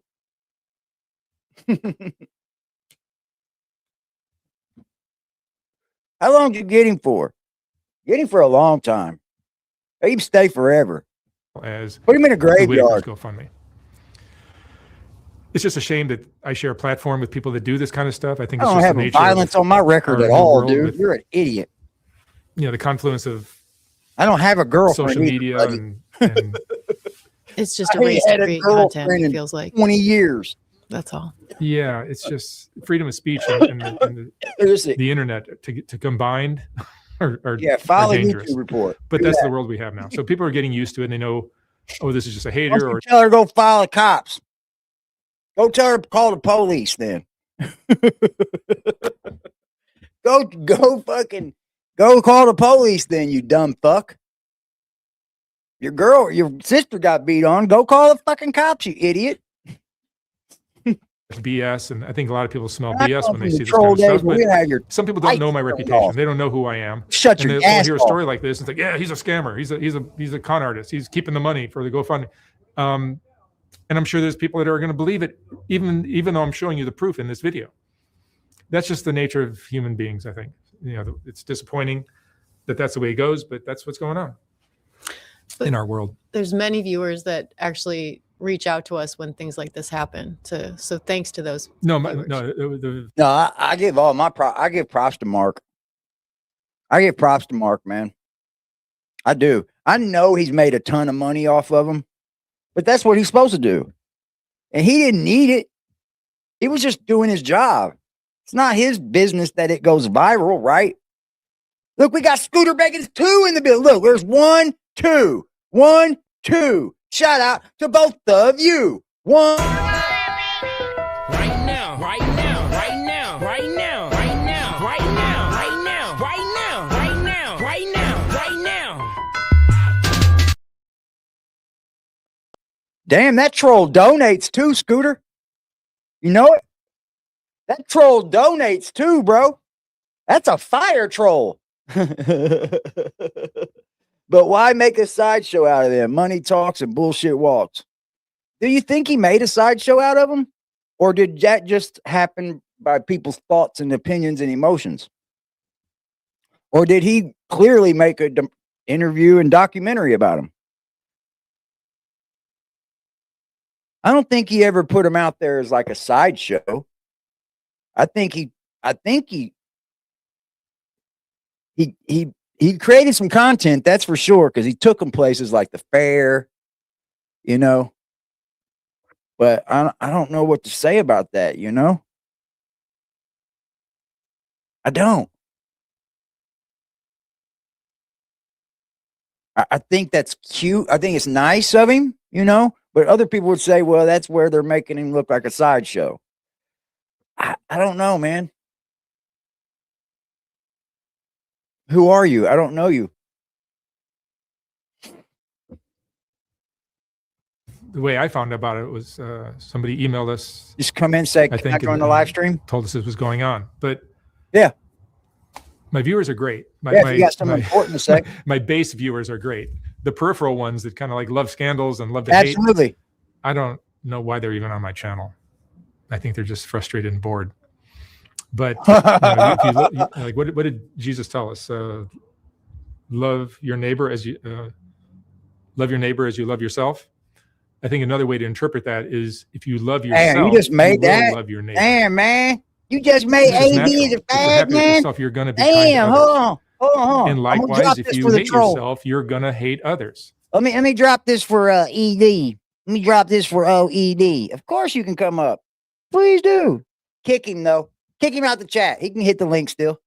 How long did you get him for? Get him for a long time. He'd stay forever. As put him in a graveyard. GoFundMe. It's just a shame that I share a platform with people that do this kind of stuff. I think it's I don't just have the nature violence on my record at all, dude. With, you're an idiot. You know, the confluence of I don't have a girlfriend. Social media and it's just a race to create content. It feels like 20 years. That's all. Yeah, it's just freedom of speech and the internet to combined are file are a dangerous. YouTube report. But that's the world we have now. So people are getting used to it, and they know, oh, this is just a hater. Or tell her go file the cops. Go tell her to call the police then. Go fucking go call the police then, you dumb fuck. Your sister got beat on. Go call the fucking cops, you idiot. BS, and I think a lot of people smell I BS come when they from see the this kind of troll stuff. days where we had your Some people don't lights know my turned reputation. off. They don't know who I am. Shut And your they'll ass hear a off. story like this. It's like, yeah, he's a scammer. He's a con artist. He's keeping the money for the GoFundMe. And I'm sure there's people that are going to believe it, even though I'm showing you the proof in this video. That's just the nature of human beings, I think. You know, it's disappointing that that's the way it goes, but that's what's going on in our world. There's many viewers that actually reach out to us when things like this happen. So thanks to those. No, viewers. No, I give all my I give props to Mark. I give props to Mark, man. I do. I know he's made a ton of money off of them, but that's what he's supposed to do. And he didn't need it. He was just doing his job. It's not his business that it goes viral, right? Look, we got Scooter Bacon's 2 in the bill. Look, there's 1, 2, 1, 2. Shout out to both of you. 1. Right now, right now, right now, right now, right now, right now, right now, right now, right now, right now, right now. Damn, that troll donates too, Scooter. You know it? That troll donates too, bro. That's a fire troll. But why make a sideshow out of them? Money talks and bullshit walks. Do you think he made a sideshow out of them? Or did that just happen by people's thoughts and opinions and emotions? Or did he clearly make an interview and documentary about him? I don't think he ever put him out there as like a sideshow. I think he created some content, that's for sure, because he took them places like the fair, you know. But I don't know what to say about that, you know. I don't. I think that's cute. I think it's nice of him, you know. But other people would say, well, that's where they're making him look like a sideshow. I don't know, man. Who are you? I don't know you. The way I found out about it was somebody emailed us. Just come in and say, I can I think, join the live stream? Told us this was going on. But yeah, my viewers are great. If you got something important to say. My base viewers are great. The peripheral ones that kind of like love scandals and love to Absolutely. hate. I don't know why they're even on my channel. I think they're just frustrated and bored. But if you look, like, what did Jesus tell us? Love your neighbor as you love yourself. I think another way to interpret that is if you love yourself, damn, you just made that. Love your neighbor. Damn, man, you just made AD the fad, man. Yourself, you're gonna be damn, hold on. And likewise, if you hate yourself, you're gonna hate others. Let me drop this for ED. Let me drop this for OED. Of course you can come up. Please do. Kick him though. Kick him out the chat. He can hit the link still.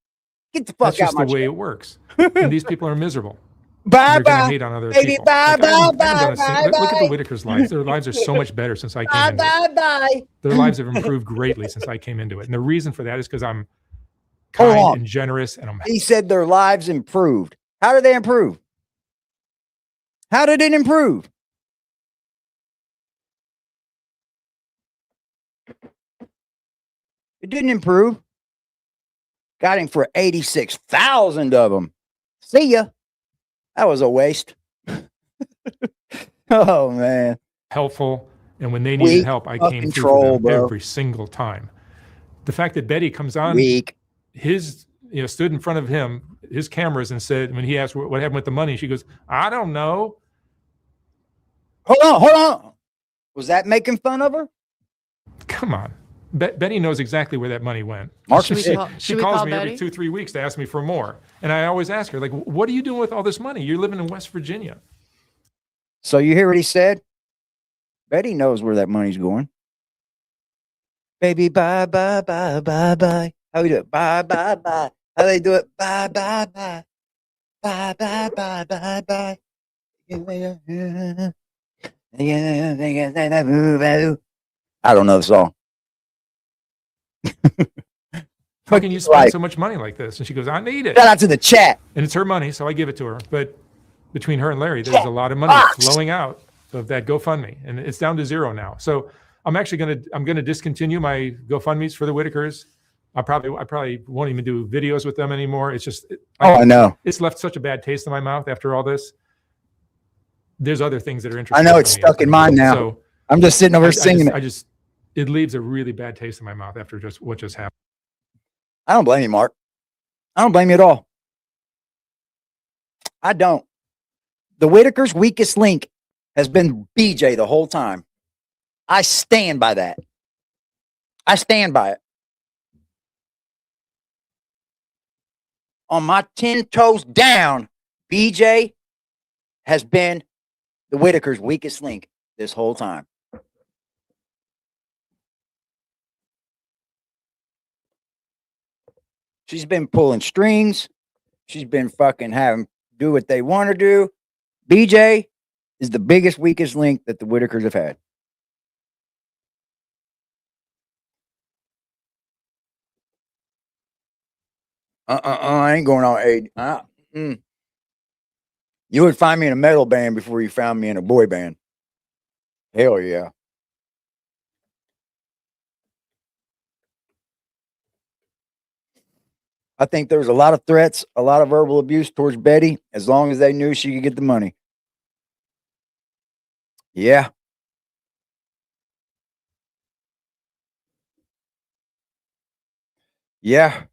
Get the fuck That's out just my the way chat. it works. And these people are miserable. Bye They're gonna bye. hate on other Baby, people. bye Like, bye Look at the bye. Whittakers' lives. Their lives are so much better since I came Bye into bye it. bye. Their lives have improved greatly since I came into it. And the reason for that is because I'm Hold kind on. and generous, and I'm He said their lives improved. How did they improve? How did it improve? It didn't improve. Got him for 86,000 of them. See ya. That was a waste. Oh, man. helpful. And when they needed help, I came through for them every single time. The fact that Betty comes on stood in front of him, his cameras, and said, when he asked what happened with the money, she goes, I don't know. Hold on. Was that making fun of her? Come on. Betty knows exactly where that money went. Should we calls call me Betty? every 2-3 weeks to ask me for more. And I always ask her, like, what are you doing with all this money? You're living in West Virginia. So you hear what he said? Betty knows where that money's going. Baby, bye, bye, bye, bye, bye. How we do it? Bye, bye, bye. How they do it? Bye, bye, bye. Bye, bye, bye, bye, bye. I don't know the song. How can you spend so much money like this? And she goes, I need it. Shout out to the chat. And it's her money, so I give it to her. But between her and Larry, there's a lot of money flowing out of that GoFundMe, and it's down to zero now. So I'm actually gonna discontinue my GoFundMes for the Whittakers. I probably won't even do videos with them anymore. It's just I know. It's left such a bad taste in my mouth after all this. There's other things that are interesting. I know it's stuck in mine now. So I'm just sitting over singing it. It leaves a really bad taste in my mouth after just what just happened. I don't blame you, Mark. I don't blame you at all. I don't. The Whittakers' weakest link has been BJ the whole time. I stand by that. I stand by it. On my 10 toes down, BJ has been the Whittakers' weakest link this whole time. She's been pulling strings. She's been fucking having do what they want to do. BJ is the biggest, weakest link that the Whittakers have had. I ain't going on aid. You would find me in a metal band before you found me in a boy band. Hell yeah. I think there was a lot of threats, a lot of verbal abuse towards Betty, as long as they knew she could get the money. Yeah. Yeah.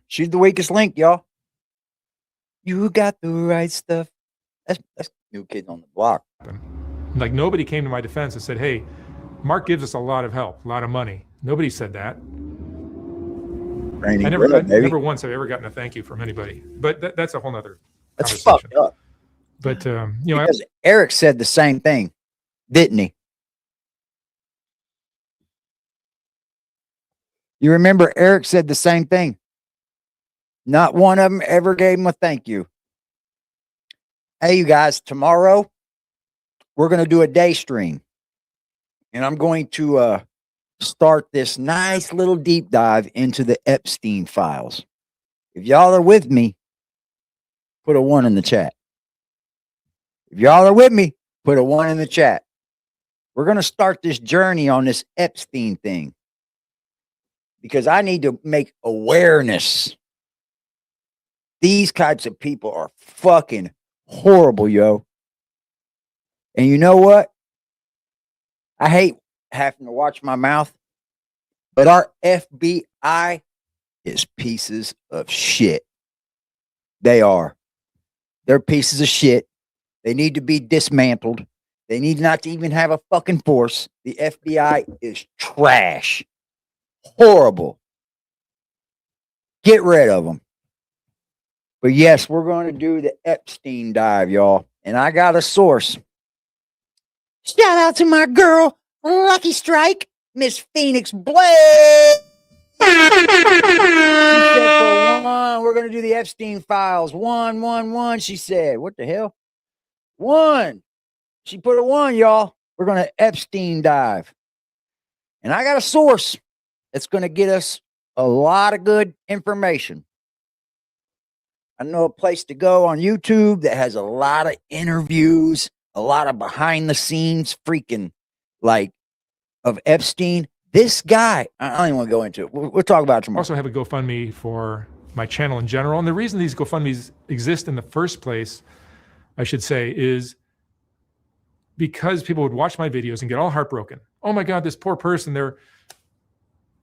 She's the weakest link, y'all. You got the right stuff. That's New Kids on the Block. Like, nobody came to my defense and said, hey, Mark gives us a lot of help, a lot of money. Nobody said that. I never once have ever gotten a thank you from anybody. But that's a whole nother conversation. That's fucked up. But, because Eric said the same thing, didn't he? You remember Eric said the same thing. Not one of them ever gave him a thank you. Hey, you guys, tomorrow we're going to do a day stream. And I'm going to start this nice little deep dive into the Epstein files. If y'all are with me, put a 1 in the chat. If y'all are with me, put a 1 in the chat. We're going to start this journey on this Epstein thing. Because I need to make awareness. These types of people are fucking horrible, yo. And you know what? I hate having to watch my mouth, but our FBI is pieces of shit. They are. They're pieces of shit. They need to be dismantled. They need not to even have a fucking force. The FBI is trash. Horrible. Get rid of them. But yes, we're going to do the Epstein dive, y'all. And I got a source. Shout out to my girl, Lucky Strike, Miss Phoenix Blade. She said for 1, we're going to do the Epstein files. 1. She said, what the hell? 1. She put a 1, y'all. We're going to Epstein dive. And I got a source that's going to get us a lot of good information. I know a place to go on YouTube that has a lot of interviews, a lot of behind the scenes freaking like of Epstein. This guy, I don't even want to go into it. We'll talk about it tomorrow. I also have a GoFundMe for my channel in general. And the reason these GoFundMes exist in the first place, I should say, is because people would watch my videos and get all heartbroken. Oh my God, this poor person,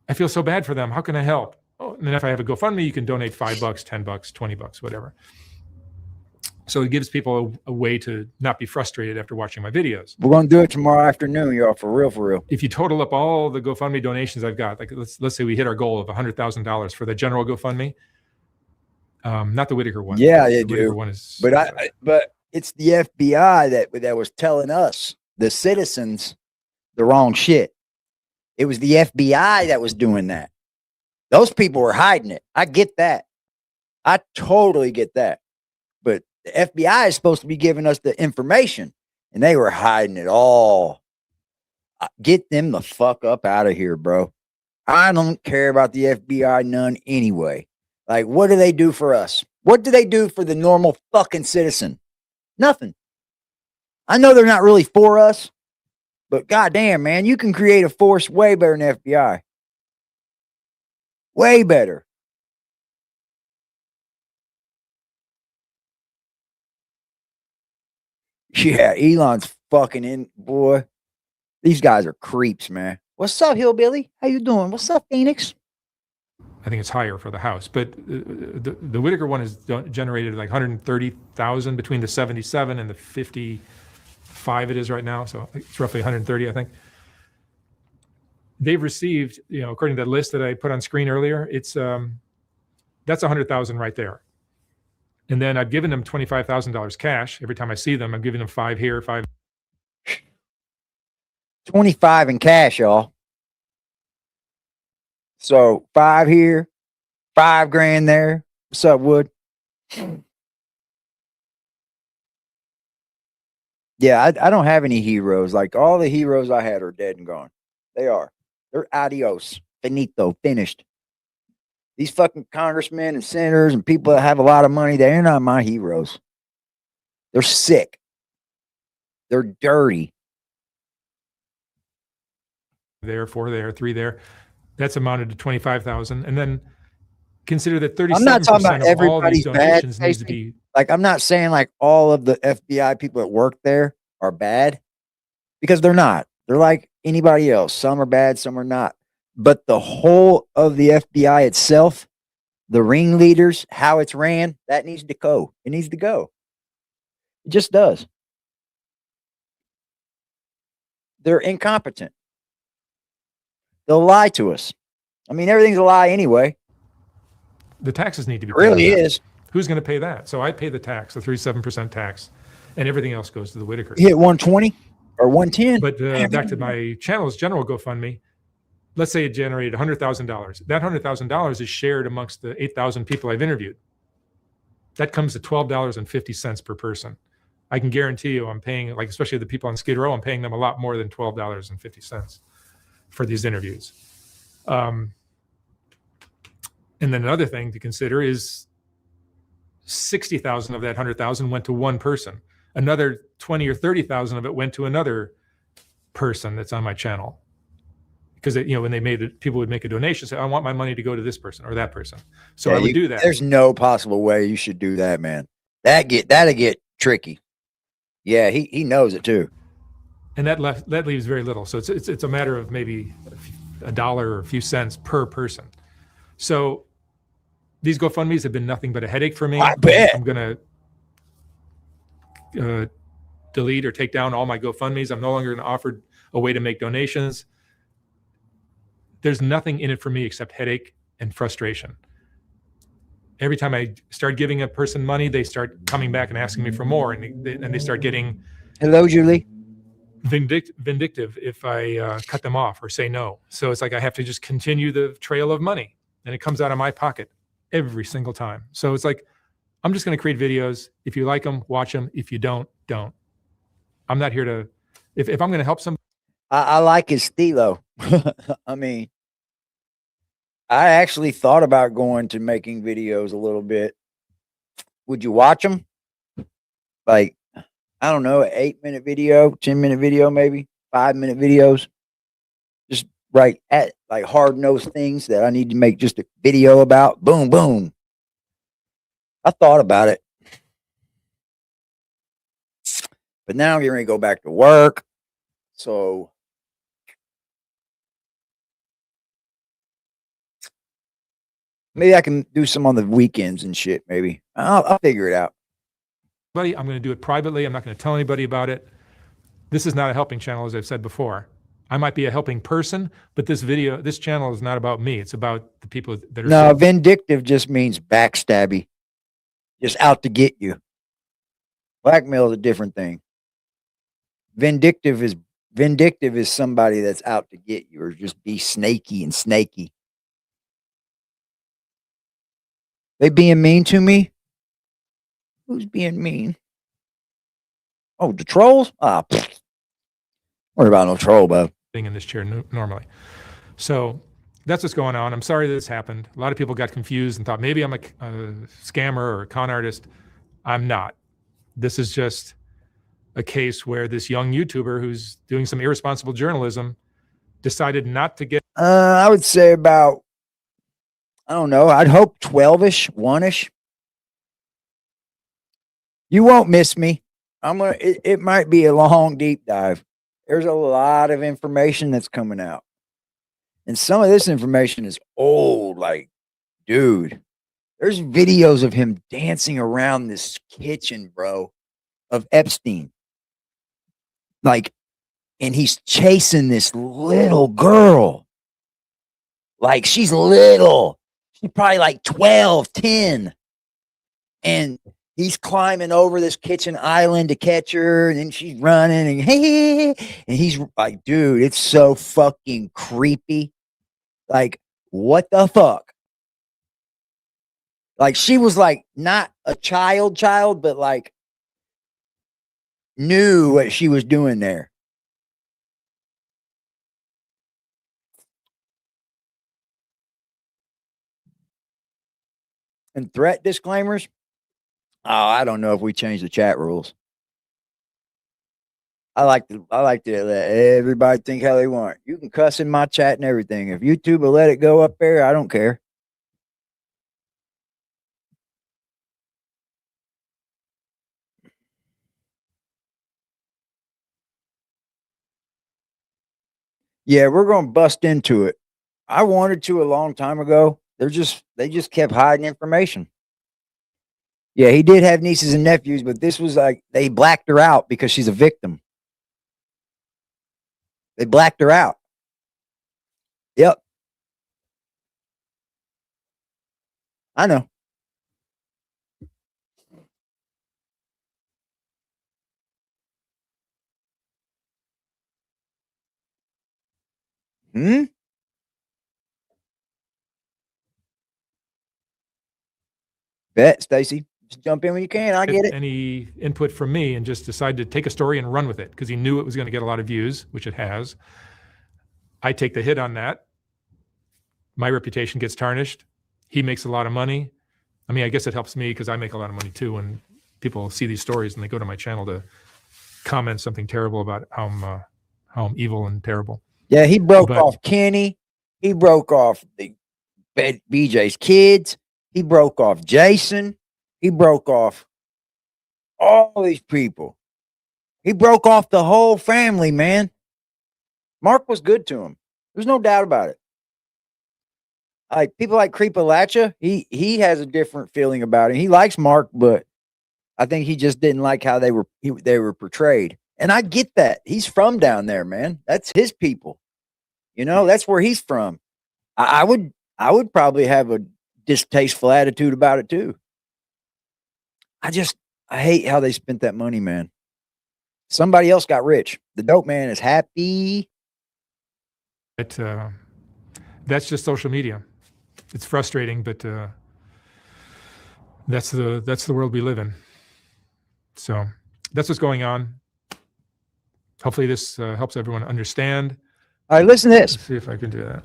I feel so bad for them. How can I help? Oh, and then if I have a GoFundMe, you can donate $5, $10, $20, whatever. So it gives people a way to not be frustrated after watching my videos. We're going to do it tomorrow afternoon, y'all, for real, for real. If you total up all the GoFundMe donations I've got, like let's say we hit our goal of $100,000 for the general GoFundMe, not the Whittaker one. Yeah, they the do. One is, but it's the FBI that was telling us, the citizens, the wrong shit. It was the FBI that was doing that. Those people were hiding it. I get that. I totally get that. But the FBI is supposed to be giving us the information, and they were hiding it all. Get them the fuck up out of here, bro. I don't care about the FBI none anyway. Like, what do they do for us? What do they do for the normal fucking citizen? Nothing. I know they're not really for us, but goddamn, man, you can create a force way better than the FBI. Way better. Yeah, Elon's fucking in, boy. These guys are creeps, man. What's up, Hillbilly? How you doing? What's up, Phoenix? I think it's higher for the House, but the Whittaker one has generated like 130,000 between the 77 and the 55 it is right now. So it's roughly 130, I think. They've received, according to that list that I put on screen earlier, it's that's 100,000 right there. And then I've given them $25,000 cash. Every time I see them, I'm giving them 5 here, 5. 25 in cash, y'all. So 5 here, 5 grand there. What's up, Wood? Yeah, I don't have any heroes. Like, all the heroes I had are dead and gone. They are. They're adios. Finito. Finished. These fucking congressmen and senators and people that have a lot of money, they're not my heroes. They're sick. They're dirty. There, 4 there, 3 there. That's amounted to 25,000. And then consider that 37% I'm not talking about of all these everybody's bad. donations needs to be. Like, I'm not saying like all of the FBI people that work there are bad, because they're not. They're like anybody else. Some are bad, some are not. But the whole of the FBI itself, the ringleaders, how it's ran, that needs to go. It needs to go. It just does. They're incompetent. They'll lie to us. I mean, everything's a lie anyway. The taxes need to be It really paid. is. Who's going to pay that? So I pay the tax, the 37% tax, and everything else goes to the Whittakers. You hit 120 or 110. But back to my channel's general GoFundMe, let's say it generated $100,000. That $100,000 is shared amongst the 8,000 people I've interviewed. That comes to $12.50 per person. I can guarantee you I'm paying, like, especially the people on Skid Row, I'm paying them a lot more than $12.50 for these interviews. And then another thing to consider is 60,000 of that 100,000 went to one person. Another 20 or 30,000 of it went to another person that's on my channel. Because when they made it, people would make a donation, say, I want my money to go to this person or that person. So I would do that. There's no possible way you should do that, man. That'll get tricky. Yeah, he knows it too. And that leaves very little. So it's a matter of maybe $1 or a few cents per person. So these GoFundMes have been nothing but a headache for me. I bet. I'm going to delete or take down all my GoFundMes. I'm no longer going to offer a way to make donations. There's nothing in it for me except headache and frustration. Every time I start giving a person money, they start coming back and asking me for more, and they start getting Hello, Julie. vindictive if I cut them off or say no. So it's like I have to just continue the trail of money, and it comes out of my pocket every single time. So it's like, I'm just going to create videos. If you like them, watch them. If you don't. I'm not here to, if I'm going to help somebody. I like his stilo. I mean, I actually thought about going to making videos a little bit. Would you watch them? Like, I don't know, an 8-minute video, 10-minute video, maybe 5-minute videos. Just like hard-nosed things that I need to make just a video about. Boom, boom. I thought about it. But now I'm getting ready to go back to work. So maybe I can do some on the weekends and shit, maybe. I'll figure it out. I'm going to do it privately. I'm not going to tell anybody about it. This is not a helping channel, as I've said before. I might be a helping person, but this channel is not about me. It's about the people that are. No, vindictive just means backstabby. Just out to get you. Blackmail is a different thing. Vindictive is somebody that's out to get you, or just be snaky and snaky. They being mean to me? Who's being mean? Oh, the trolls? Worry about no troll, bub. sitting in this chair normally. So that's what's going on. I'm sorry that this happened. A lot of people got confused and thought maybe I'm a scammer or a con artist. I'm not. This is just a case where this young YouTuber who's doing some irresponsible journalism decided not to get. I would say about, I don't know, I'd hope 12-ish, 1-ish. You won't miss me. It might be a long, deep dive. There's a lot of information that's coming out. And some of this information is old. Like, dude, there's videos of him dancing around this kitchen, bro, of Epstein. Like, and he's chasing this little girl. Like, she's little. She's probably like 12, 10. And he's climbing over this kitchen island to catch her. And then she's running and hey, and he's like, dude, it's so fucking creepy. Like, what the fuck? Like, she was like not a child, but like knew what she was doing there. And threat disclaimers. Oh, I don't know if we change the chat rules. I like to let everybody think how they want. You can cuss in my chat and everything. If YouTube will let it go up there, I don't care. Yeah, we're going to bust into it. I wanted to a long time ago. They just kept hiding information. Yeah, he did have nieces and nephews, but this was like they blacked her out because she's a victim. They blacked her out. Yep. I know. Bet, Stacy. Just jump in when you can. I get it. Any input from me and just decided to take a story and run with it because he knew it was going to get a lot of views, which it has. I take the hit on that. My reputation gets tarnished. He makes a lot of money. I mean, I guess it helps me because I make a lot of money too when people see these stories and they go to my channel to comment something terrible about how I'm evil and terrible. Yeah, he broke off Kenny. He broke off the BJ's kids. He broke off Jason. He broke off all these people. He broke off the whole family, man. Mark was good to him. There's no doubt about it. Like people like Creepalacha, he has a different feeling about it. He likes Mark, but I think he just didn't like how they were portrayed. And I get that. He's from down there, man. That's his people. You know, that's where he's from. I would probably have a distasteful attitude about it too. I hate how they spent that money, man. Somebody else got rich. The dope man is happy. That's just social media. It's frustrating, but that's the world we live in. So that's what's going on. Hopefully this helps everyone understand. All right, listen to this. Let's see if I can do that.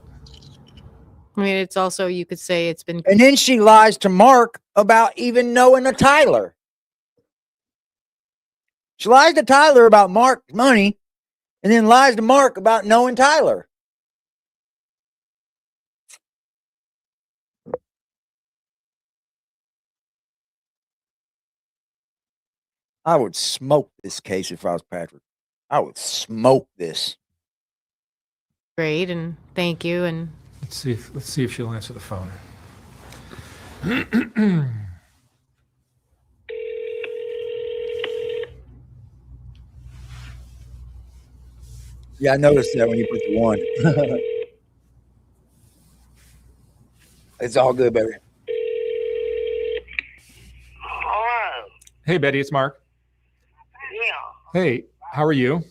I mean, it's also, you could say it's been. And then she lies to Mark about even knowing a Tyler. She lies to Tyler about Mark's money and then lies to Mark about knowing Tyler. I would smoke this case if I was Patrick. I would smoke this. Great, and thank you. And let's see if she'll answer the phone. Yeah, I noticed that when you put the one. It's all good, baby. Hello. Hey, Betty, it's Mark. Yeah. Hey, how are you?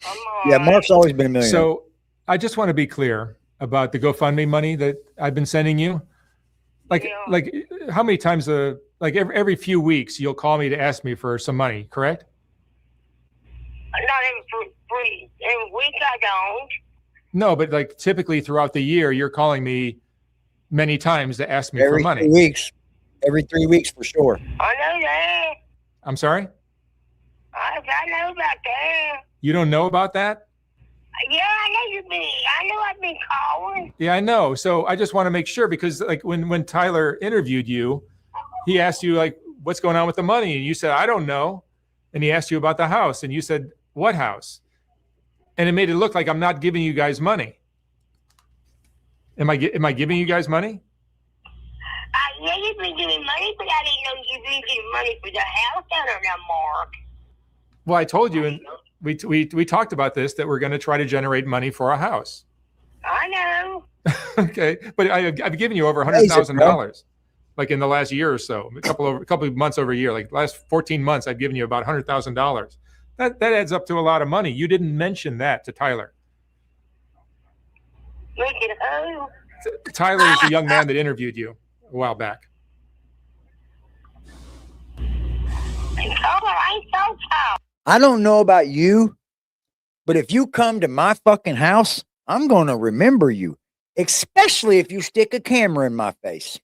I'm Yeah, Mark's always been a millionaire. So I just want to be clear about the GoFundMe money that I've been sending you. Like how many times like every few weeks you'll call me to ask me for some money, correct? Not every week I don't. No, but like typically throughout the year, you're calling me many times to ask me for Every money. 3 weeks. Every 3 weeks for sure. I know that. I'm sorry? I know about that. You don't know about that? Yeah, I know I've been calling. Yeah, I know. So I just want to make sure, because like when Tyler interviewed you, he asked you like, what's going on with the money? And you said, I don't know. And he asked you about the house, and you said, what house? And it made it look like I'm not giving you guys money. Am I giving you guys money? Yeah, you've been giving money, but I didn't know you've been giving money for the house down there now, Mark. Well, I told you, and we talked about this, that we're going to try to generate money for a house. I know. Okay, but I've given you over $100,000, like in the last year or so, a couple of months over a year, like last 14 months, I've given you about $100,000. That adds up to a lot of money. You didn't mention that to Tyler. Look at who? Tyler is the young man that interviewed you a while back. I ain't so tall. I don't know about you, but if you come to my fucking house, I'm going to remember you, especially if you stick a camera in my face.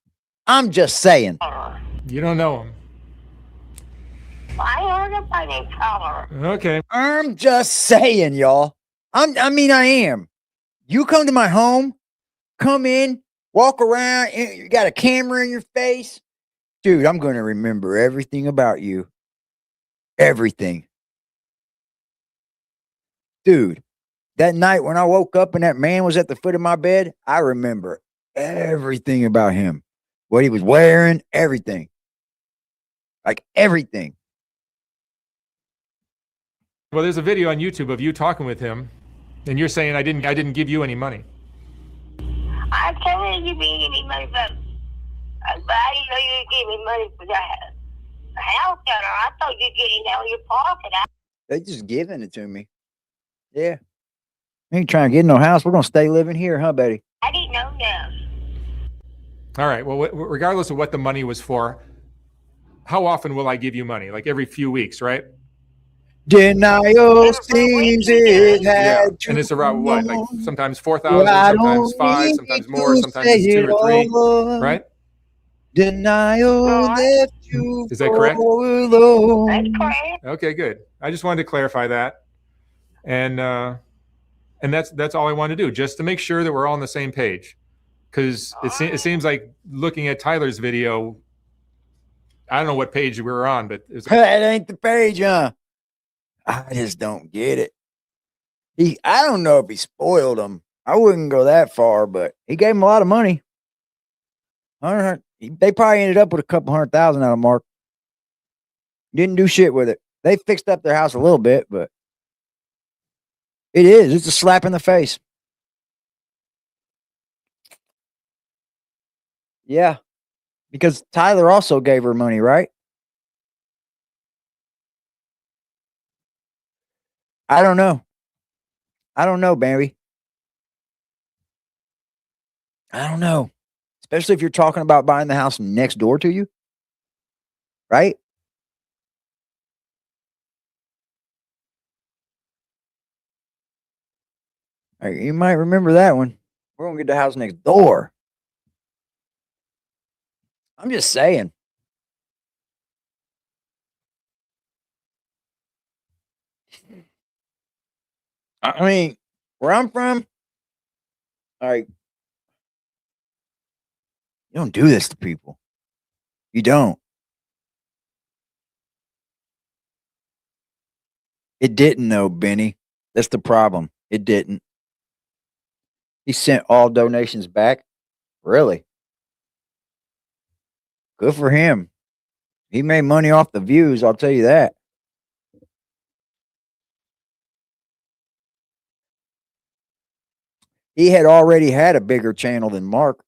I'm just saying. You don't know him. I heard about that color. Okay. I'm just saying, y'all. I am. You come to my home, come in, walk around, you got a camera in your face. Dude, I'm going to remember everything about you. Everything. Dude, that night when I woke up and that man was at the foot of my bed, I remember everything about him. What he was wearing, everything. Like everything. Well, there's a video on YouTube of you talking with him, and you're saying I didn't give you any money. I told you didn't give me money, but I didn't know you would give me money for that house down there. I thought you'd get it out of your pocket. They just giving it to me. Yeah. Ain't trying to get no house. We're going to stay living here, huh, Betty? I didn't know that. All right. Well, regardless of what the money was for, how often will I give you money? Like every few weeks, right? Denial seems it had to and it's around what? Like sometimes 4,000, Well, I sometimes don't 5, need sometimes to more, sometimes say it's 2 it or 3, all. right? Denial left you Is that correct? alone. That's correct. Okay, good. I just wanted to clarify that, and that's all I wanted to do, just to make sure that we're all on the same page, because it seems like looking at Tyler's video, I don't know what page we were on, but it's That ain't the page, huh? I just don't get it. I don't know if he spoiled him. I wouldn't go that far, but he gave him a lot of money. They probably ended up with a couple $100,000 out of Mark. Didn't do shit with it. They fixed up their house a little bit, but it's a slap in the face. Yeah, because Tyler also gave her money, right? I don't know. Baby. I don't know. Especially if you're talking about buying the house next door to you. Right? You might remember that one. We're going to get the house next door. I'm just saying. I mean, where I'm from, like, you don't do this to people. You don't. It didn't, though, Benny. That's the problem. It didn't. He sent all donations back. Really? Good for him. He made money off the views, I'll tell you that. He had already had a bigger channel than Mark.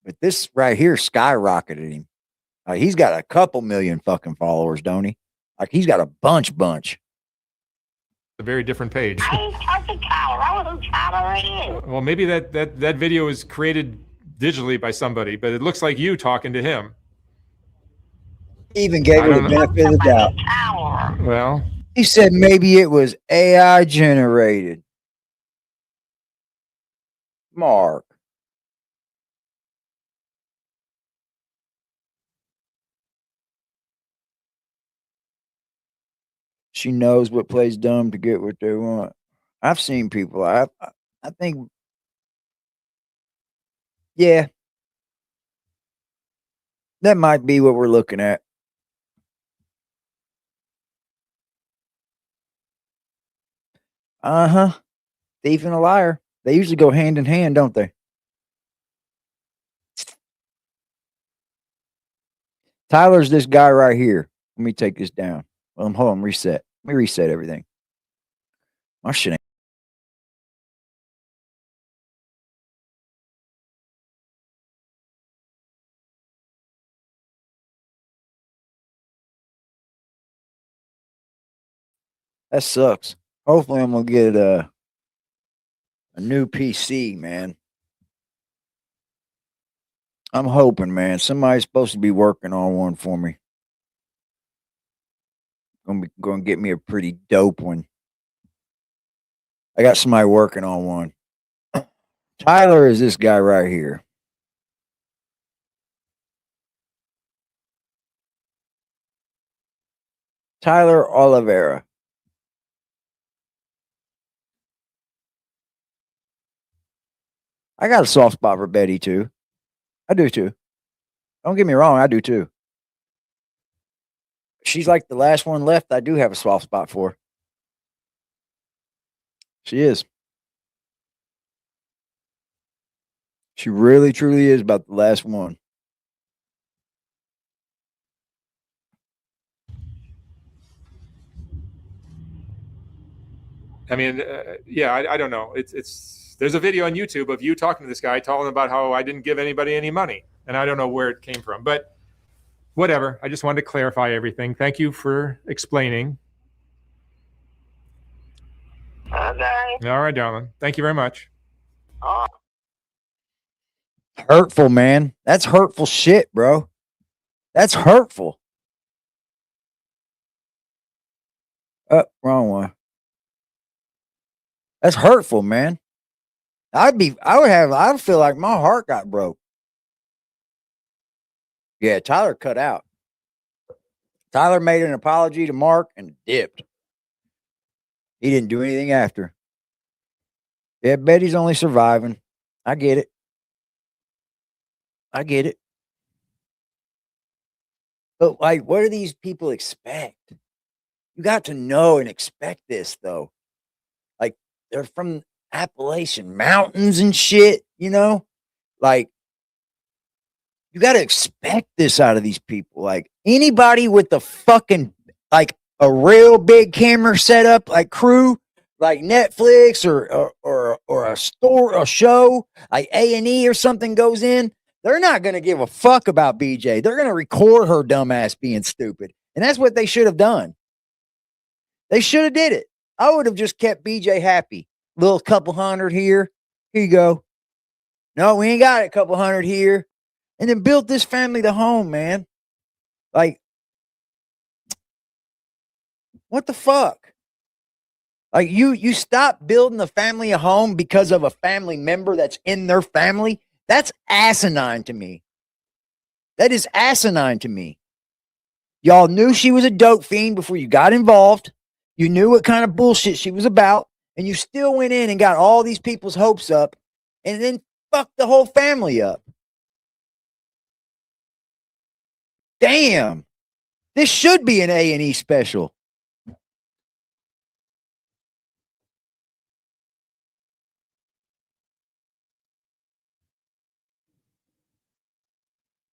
But this right here skyrocketed him. He's got a couple million fucking followers, don't he? Like he's got a bunch. a very different page. I ain't talking Tyler. I don't know who Tyler is. Well, maybe that video was created digitally by somebody, but it looks like you talking to him. He even gave her the benefit of the doubt. Tyler. Well, He said maybe it was AI generated. Mark. She knows what plays dumb to get what they want. I've seen people. I think, yeah, that might be what we're looking at. Uh huh. Thief and a liar. They usually go hand in hand, don't they? Tyler's this guy right here. Let me take this down. Hold on, reset. Let me reset everything. My shit ain't. That sucks. Hopefully, I'm gonna get a new PC, man. I'm hoping, man. Somebody's supposed to be working on one for me. Gonna get me a pretty dope one. I got somebody working on one. Tyler is this guy right here. Tyler Oliveira. I got a soft spot for Betty too. I do too. Don't get me wrong, I do too. She's like the last one left I do have a soft spot for. She is. She really, truly is about the last one. I mean, yeah, I don't know. It's there's a video on YouTube of you talking to this guy, telling him about how I didn't give anybody any money, and I don't know where it came from, but whatever. I just wanted to clarify everything. Thank you for explaining. Okay. All right, darling. Thank you very much. Oh. Hurtful, man. That's hurtful shit, bro. That's hurtful. Wrong one. That's hurtful, man. I would feel like my heart got broke. Yeah, Tyler cut out. Tyler made an apology to Mark and dipped. He didn't do anything after. Yeah, Betty's only surviving. I get it. I get it. But like, what do these people expect? You got to know and expect this, though. Like, they're from Appalachian Mountains and shit, you know? Like, you got to expect this out of these people. Like, anybody with the fucking, like, a real big camera setup, like crew, like Netflix or a show, like A&E or something goes in, they're not going to give a fuck about BJ. They're going to record her dumbass being stupid. And that's what they should have done. They should have did it. I would have just kept BJ happy. Little couple hundred here. Here you go. No, we ain't got it. Couple hundred here. And then built this family to home, man. Like, what the fuck? Like, you stop building a family a home because of a family member that's in their family. That's asinine to me. That is asinine to me. Y'all knew she was a dope fiend before you got involved. You knew what kind of bullshit she was about. And you still went in and got all these people's hopes up and then fucked the whole family up. Damn. This should be an A&E special.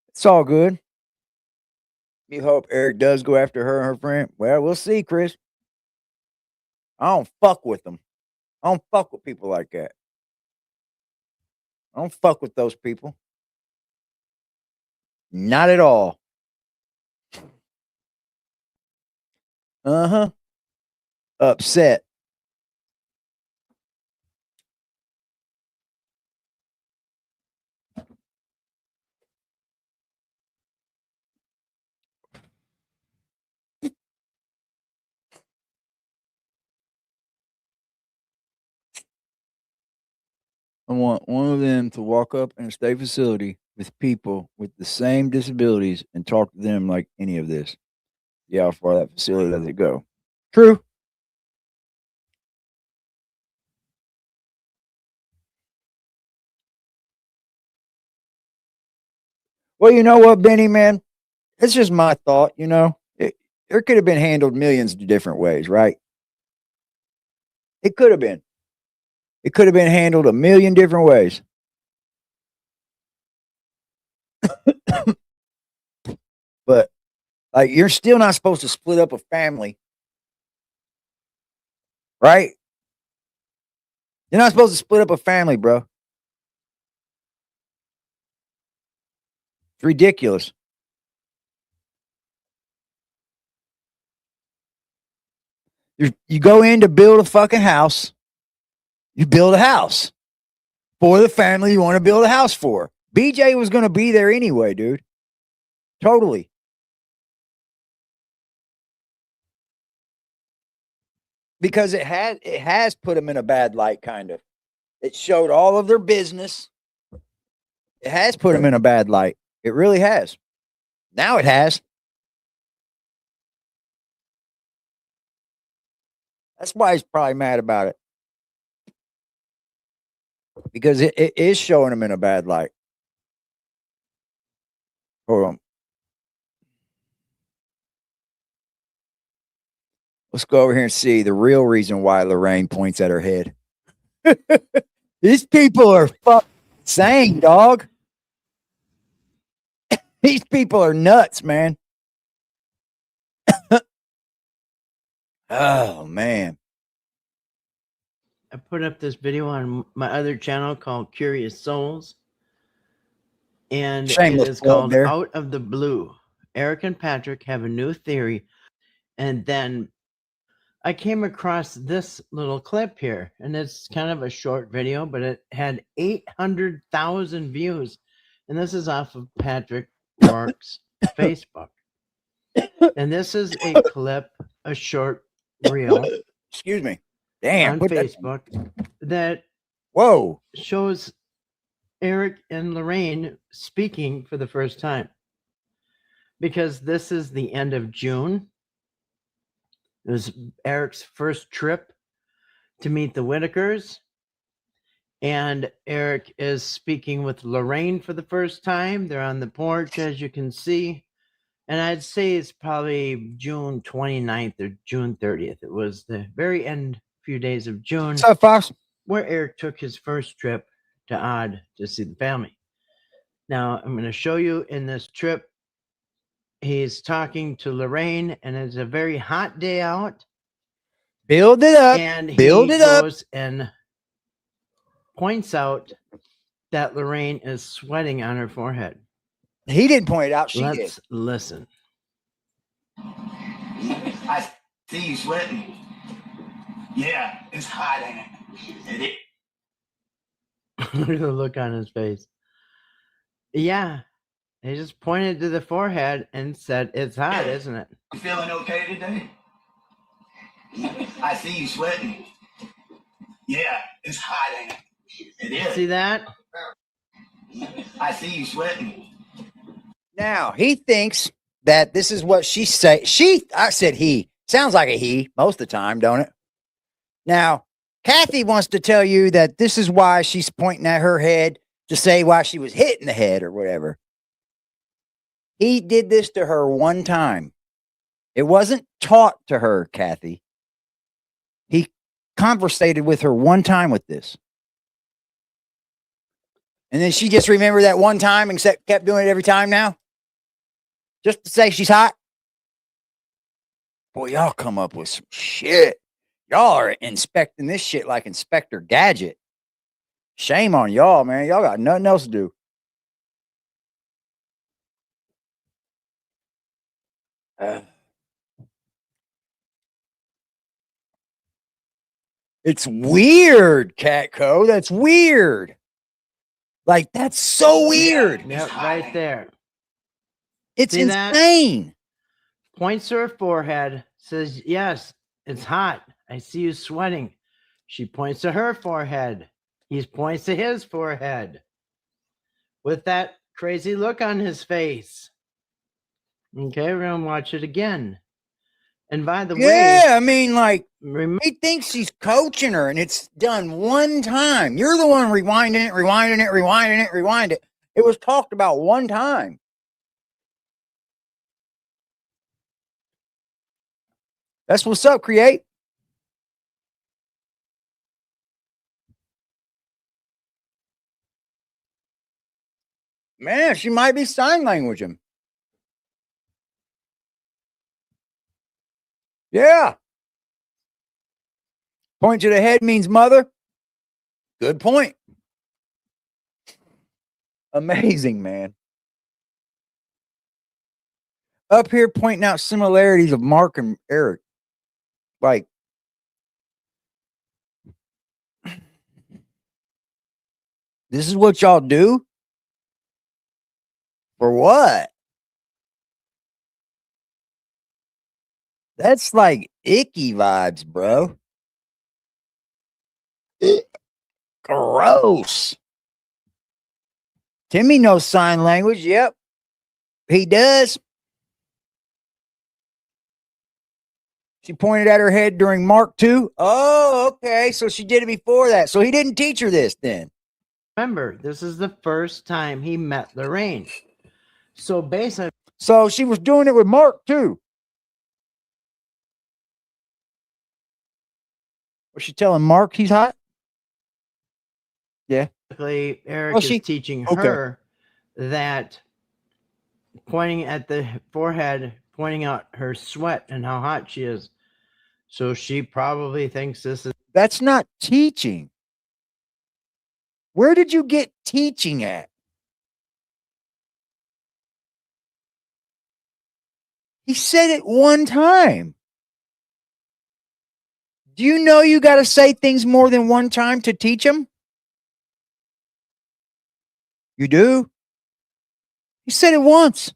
It's all good. You hope Eric does go after her and her friend. Well, we'll see, Chris. I don't fuck with them. I don't fuck with people like that. I don't fuck with those people. Not at all. Uh-huh. Upset. I want one of them to walk up in a state facility with people with the same disabilities and talk to them like any of this. Yeah, how far that facility does it go? True. Well, you know what, Benny, man? It's just my thought, you know. It could have been handled millions of different ways, right? It could have been. It could have been handled a million different ways. But like you're still not supposed to split up a family, right? You're not supposed to split up a family, bro. It's ridiculous. You go in to build a fucking house. You build a house for the family you want to build a house for. BJ was going to be there anyway, dude. Totally. Because it has put them in a bad light, kind of. It showed all of their business. It has put them in a bad light. It really has. Now it has. That's why he's probably mad about it. Because it is showing him in a bad light. Hold on. Let's go over here and see the real reason why Lorraine points at her head. These people are fucking insane, dog. These people are nuts, man. Oh, man. I put up this video on my other channel called Curious Souls. And Shameless it is plug called there. Out of the Blue. Eric and Patrick have a new theory. And then I came across this little clip here. And it's kind of a short video, but it had 800,000 views. And this is off of Patrick Rourke's Facebook. And this is a clip, a short reel. Excuse me. Damn. On put that- Facebook that Whoa. shows Eric and Lorraine speaking for the first time. Because this is the end of June. It was Eric's first trip to meet the Whittakers. And Eric is speaking with Lorraine for the first time. They're on the porch, as you can see. And I'd say it's probably June 29th or June 30th. It was the very end few days of June. What's up, Fox? Where Eric took his first trip to Odd to see the family. Now, I'm going to show you in this trip, he's talking to Lorraine, and it's a very hot day out. Build it up. And he Build it up. goes and points out that Lorraine is sweating on her forehead. He didn't point it out. She did. Let's listen. I see you sweating. Yeah, it's hot, ain't it? Look at the look on his face. Yeah, he just pointed to the forehead and said, "It's hot, isn't it?" You feeling okay today? I see you sweating. Yeah, it's hot, ain't it? It is. See that? I see you sweating. Now, he thinks that this is what she say. I said he. Sounds like a he most of the time, don't it? Now, Kathy wants to tell you that this is why she's pointing at her head to say why she was hit in the head or whatever. He did this to her one time. It wasn't taught to her, Kathy. He conversated with her one time with this. And then she just remembered that one time and kept doing it every time now? Just to say she's hot? Boy, y'all come up with some shit. Y'all are inspecting this shit like Inspector Gadget. Shame on y'all, man. Y'all got nothing else to do. It's weird, Catco. That's weird. Like, that's so weird. Yep, right there. It's See that? insane. Points to her forehead, says, "Yes, it's hot. I see you sweating." She points to her forehead. He points to his forehead with that crazy look on his face. Okay, we're going to watch it again. And by the way, Yeah, I mean, like, he thinks he's coaching her, and it's done one time. You're the one rewinding it. It was talked about one time. That's what's up, Create. Man, she might be sign languaging. Yeah. Point to the head means mother. Good point. Amazing, man. Up here pointing out similarities of Mark and Eric. Like, this is what y'all do? For what? That's like icky vibes, bro. Gross. Timmy knows sign language. Yep, he does. She pointed at her head during Mark 2. Oh, okay. So she did it before that. So he didn't teach her this then. Remember, this is the first time he met Lorraine. So basically, so she was doing it with Mark too. Was she telling Mark he's hot? Yeah. Eric is teaching her that pointing at the forehead, pointing out her sweat and how hot she is. So she probably thinks this is... That's not teaching. Where did you get teaching at? He said it one time. Do you know you got to say things more than one time to teach them? You do? He said it once.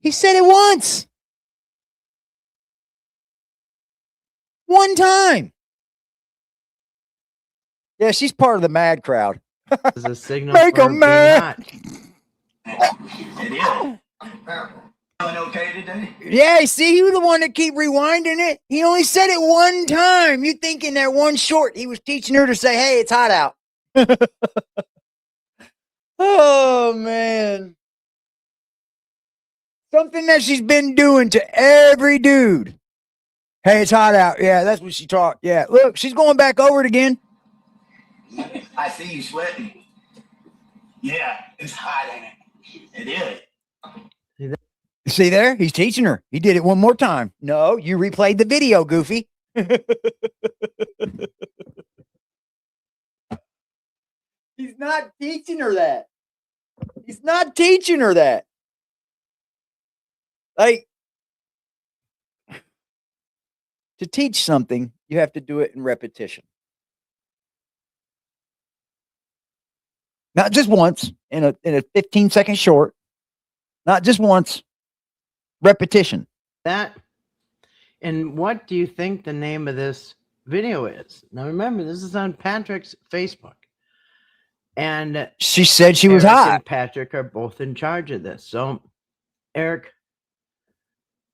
He said it once. One time. Yeah, she's part of the mad crowd. Is a signal Make for them mad. It is. Feeling okay today? Yeah, see, you the one that keep rewinding it. He only said it one time. You thinking that one short, he was teaching her to say, hey, it's hot out. Oh, man. Something that she's been doing to every dude. Hey, it's hot out. Yeah, that's what she taught. Yeah, look, she's going back over it again. I see you sweating. Yeah, it's hot, ain't it? It is. See there? He's teaching her. He did it one more time. No, you replayed the video, Goofy. He's not teaching her that. He's not teaching her that. Like, to teach something, you have to do it in repetition. Not just once in a 15-second short. Not just once. Repetition. That. And what do you think the name of this video is? Now remember, this is on Patrick's Facebook. And she said she was Eric hot. and Patrick are both in charge of this. So Eric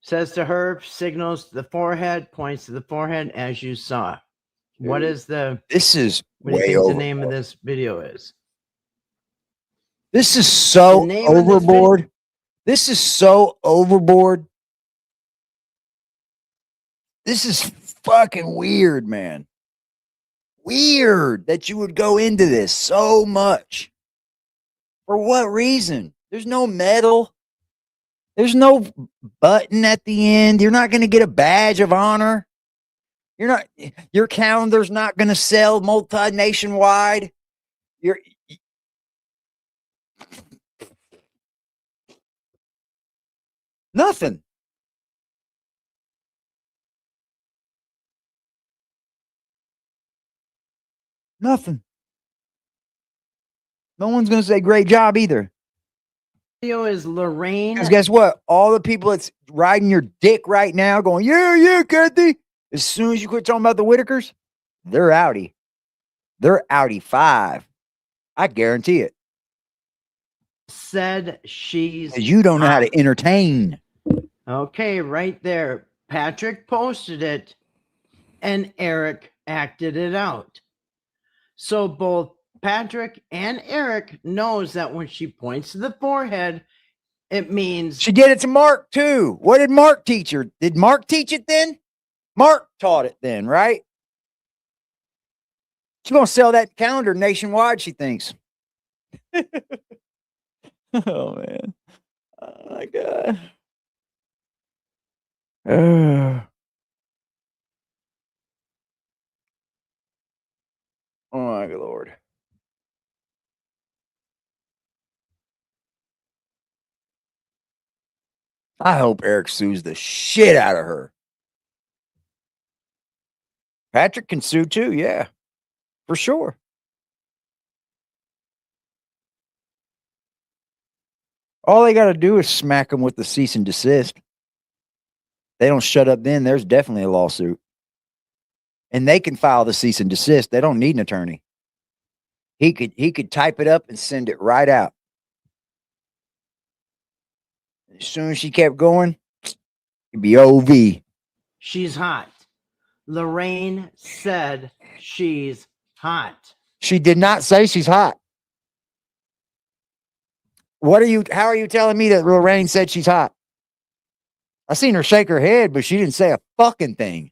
says to her, signals to the forehead, points to the forehead as you saw. What is the... This is what do you think the name of this video is? This is so overboard. This is so overboard. This is fucking weird, man. Weird that you would go into this so much. For what reason? There's no medal. There's no button at the end. You're not going to get a badge of honor. Your calendar's not going to sell nationwide. Nothing. Nothing. No one's going to say great job either. Video is Lorraine. Because guess what? All the people that's riding your dick right now going, yeah, Kathy. As soon as you quit talking about the Whittakers, they're outie. They're outie 5. I guarantee it. Said she's 'Cause you don't know how hot. to entertain. Okay, right there. Patrick posted it and Eric acted it out. So both Patrick and Eric knows that when she points to the forehead, it means She did it to Mark too. What did Mark teach her? Did Mark teach it then? Mark taught it then, right? She's gonna sell that calendar nationwide, she thinks. Oh man. Oh my god. Oh my lord. I hope Eric sues the shit out of her. Patrick can sue too, yeah. For sure. All they got to do is smack them with the cease and desist. They don't shut up then, there's definitely a lawsuit. And they can file the cease and desist. They don't need an attorney. He could type it up and send it right out. As soon as she kept going, it'd be OV. she's hot. Lorraine said she's hot. She did not say she's hot. How are you telling me that Lorraine said she's hot? I seen her shake her head, but she didn't say a fucking thing.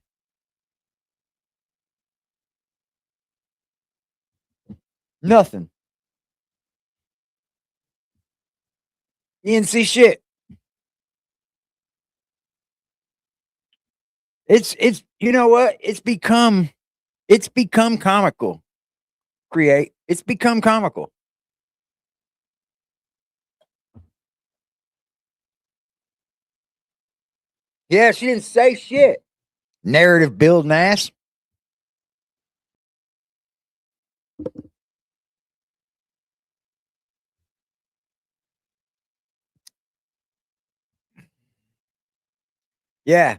Nothing. You didn't see shit. It's you know what? It's become comical. It's become comical. Yeah, she didn't say shit. Narrative building ass. Yeah.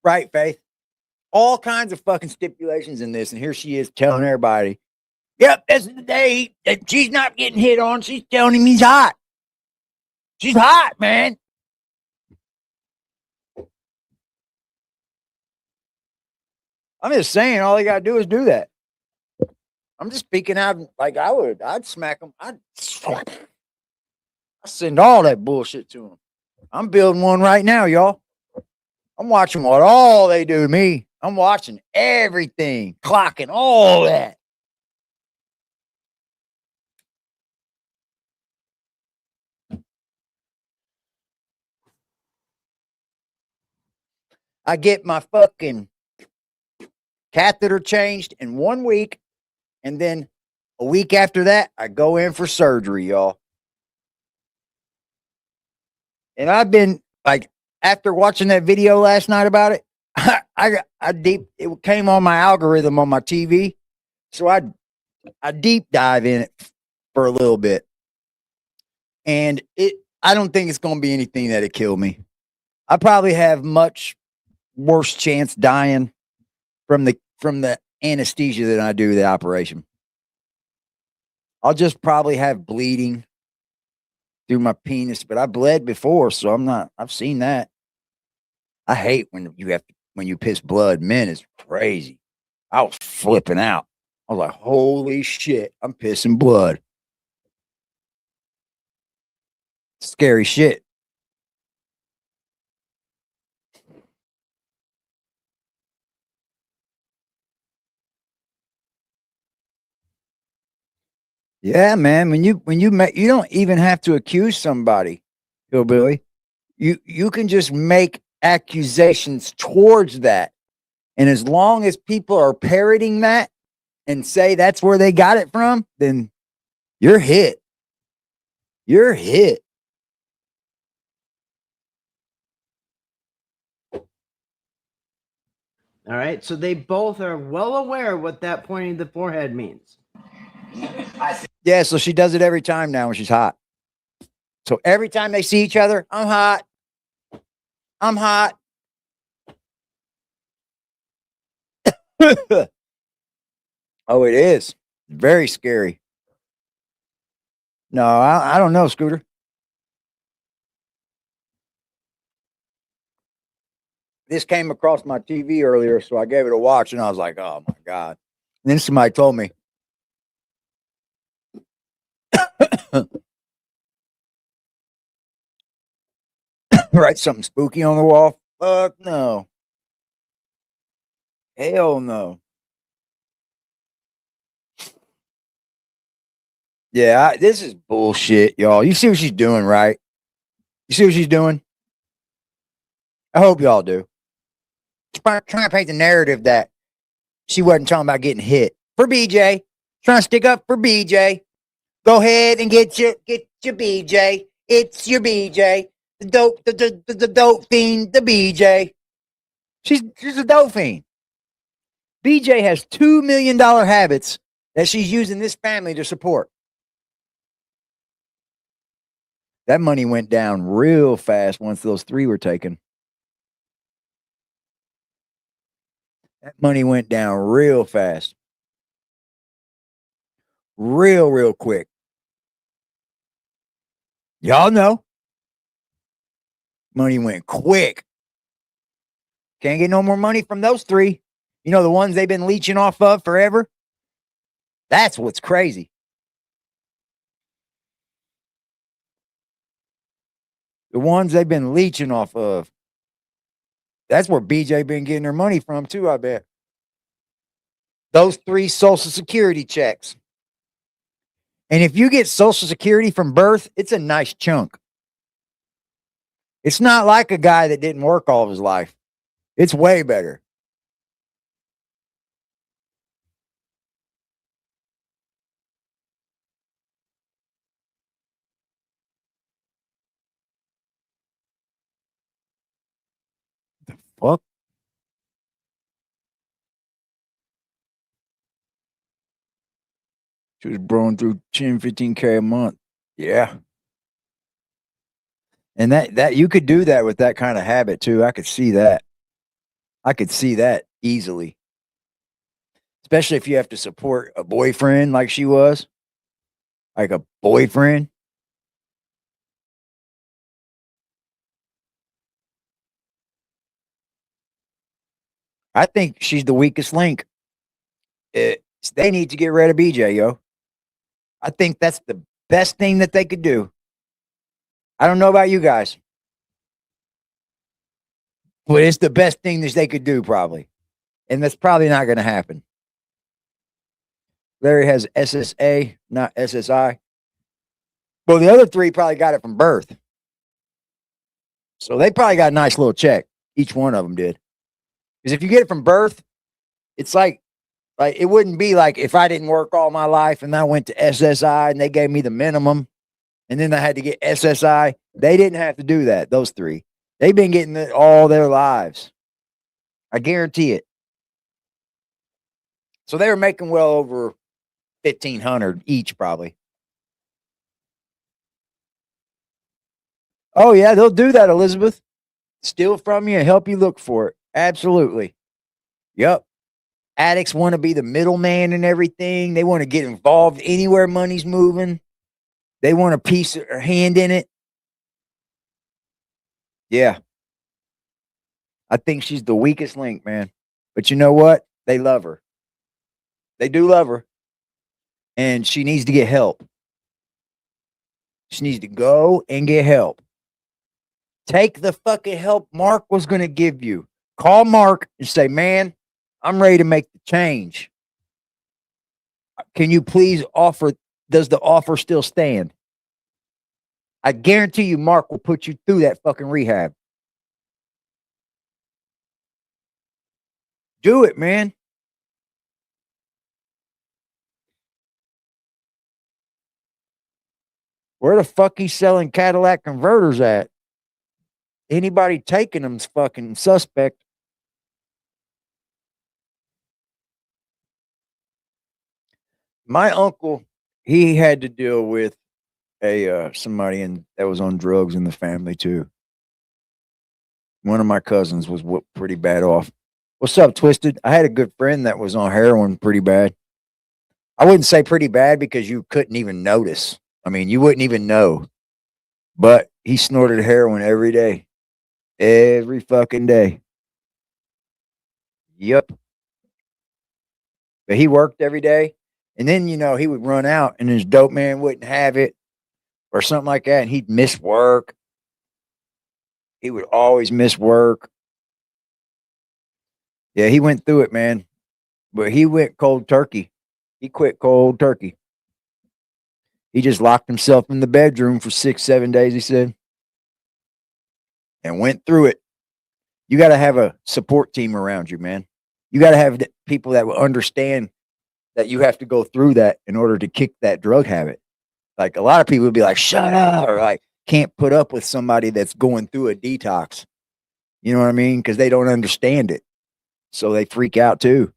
Right, Faith. All kinds of fucking stipulations in this, and here she is telling everybody, yep, this is the day that she's not getting hit on. She's telling him he's hot. She's hot, man. I'm just saying, all they gotta do is do that. I'm just speaking out like I would. I'd smack them. I send all that bullshit to them. I'm building one right now, y'all. I'm watching what all they do to me. I'm watching everything, clocking all that. I get my fucking catheter changed in 1 week, and then a week after that, I go in for surgery, y'all. And I've been like, after watching that video last night about it, it came on my algorithm on my TV, so I deep dive in it for a little bit, and I don't think it's going to be anything that'll kill me. I probably have much worse chance dying from the anesthesia than I do the operation. I'll just probably have bleeding through my penis, but I bled before, so I've seen that. I hate when you piss blood. Men, it's crazy. I was flipping out. I was like, holy shit, I'm pissing blood. Scary shit. Yeah, man. When you don't even have to accuse somebody, hillbilly. You can just make accusations towards that. And as long as people are parroting that and say that's where they got it from, then you're hit. You're hit. All right. So they both are well aware what that pointing to the forehead means. Yeah, so she does it every time now when she's hot. So every time they see each other, I'm hot. I'm hot. Oh, it is. Very scary. No, I don't know, Scooter. This came across my TV earlier, so I gave it a watch, and I was like, "Oh my god!" And then somebody told me, "Write something spooky on the wall." Fuck no. Hell no. Yeah, this is bullshit, y'all. You see what she's doing, right? You see what she's doing? I hope y'all do. She's trying to paint the narrative that she wasn't talking about getting hit for BJ. Trying to stick up for BJ. Go ahead and get your BJ. It's your BJ. The dope fiend, the BJ. She's a dope fiend. BJ has $2 million habits that she's using this family to support. That money went down real fast once those 3 were taken. That money went down real fast. Real quick. Y'all know. Money went quick. Can't get no more money from those 3. You know, the ones they've been leeching off of forever? That's what's crazy. The ones they've been leeching off of. That's where BJ been getting her money from too, I bet. Those 3 Social Security checks. And if you get Social Security from birth, it's a nice chunk. It's not like a guy that didn't work all of his life. It's way better. The fuck? She was blowing through 10, 15K a month. Yeah. And that you could do that with that kind of habit too. I could see that. I could see that easily. Especially if you have to support a boyfriend like she was. Like a boyfriend. I think she's the weakest link. They need to get rid of BJ, yo. I think that's the best thing that they could do. I don't know about you guys, but it's the best thing that they could do, probably. And that's probably not going to happen. Larry has SSA, not SSI. Well, the other 3 probably got it from birth. So they probably got a nice little check. Each one of them did. Because if you get it from birth, it's like it wouldn't be like if I didn't work all my life and I went to SSI and they gave me the minimum and then I had to get SSI. They didn't have to do that, those 3. They've been getting it all their lives. I guarantee it. So they were making well over $1,500 each, probably. Oh, yeah, they'll do that, Elizabeth. Steal from you and help you look for it. Absolutely. Yep. Addicts want to be the middleman and everything. They want to get involved anywhere money's moving. They want a piece of their hand in it. Yeah. I think she's the weakest link, man. But you know what? They love her. They do love her. And she needs to get help. She needs to go and get help. Take the fucking help Mark was going to give you. Call Mark and say, man, I'm ready to make the change. Can you please offer? Does the offer still stand? I guarantee you Mark will put you through that fucking rehab. Do it, man. Where the fuck he's selling Cadillac converters at? Anybody taking them's fucking suspect. My uncle, he had to deal with somebody that was on drugs in the family too. One of my cousins was whooped pretty bad off. What's up, Twisted? I had a good friend that was on heroin pretty bad. I wouldn't say pretty bad because you couldn't even notice. I mean, you wouldn't even know. But he snorted heroin every day. Every fucking day. Yep. But he worked every day. And then, he would run out and his dope man wouldn't have it or something like that. And he'd miss work. He would always miss work. Yeah, he went through it, man. But he went cold turkey. He quit cold turkey. He just locked himself in the bedroom for 6-7 days, he said, and went through it. You got to have a support team around you, man. You got to have people that will understand that you have to go through that in order to kick that drug habit. Like a lot of people would be like, shut up, or like, can't put up with somebody that's going through a detox. You know what I mean? Because they don't understand it. So they freak out too.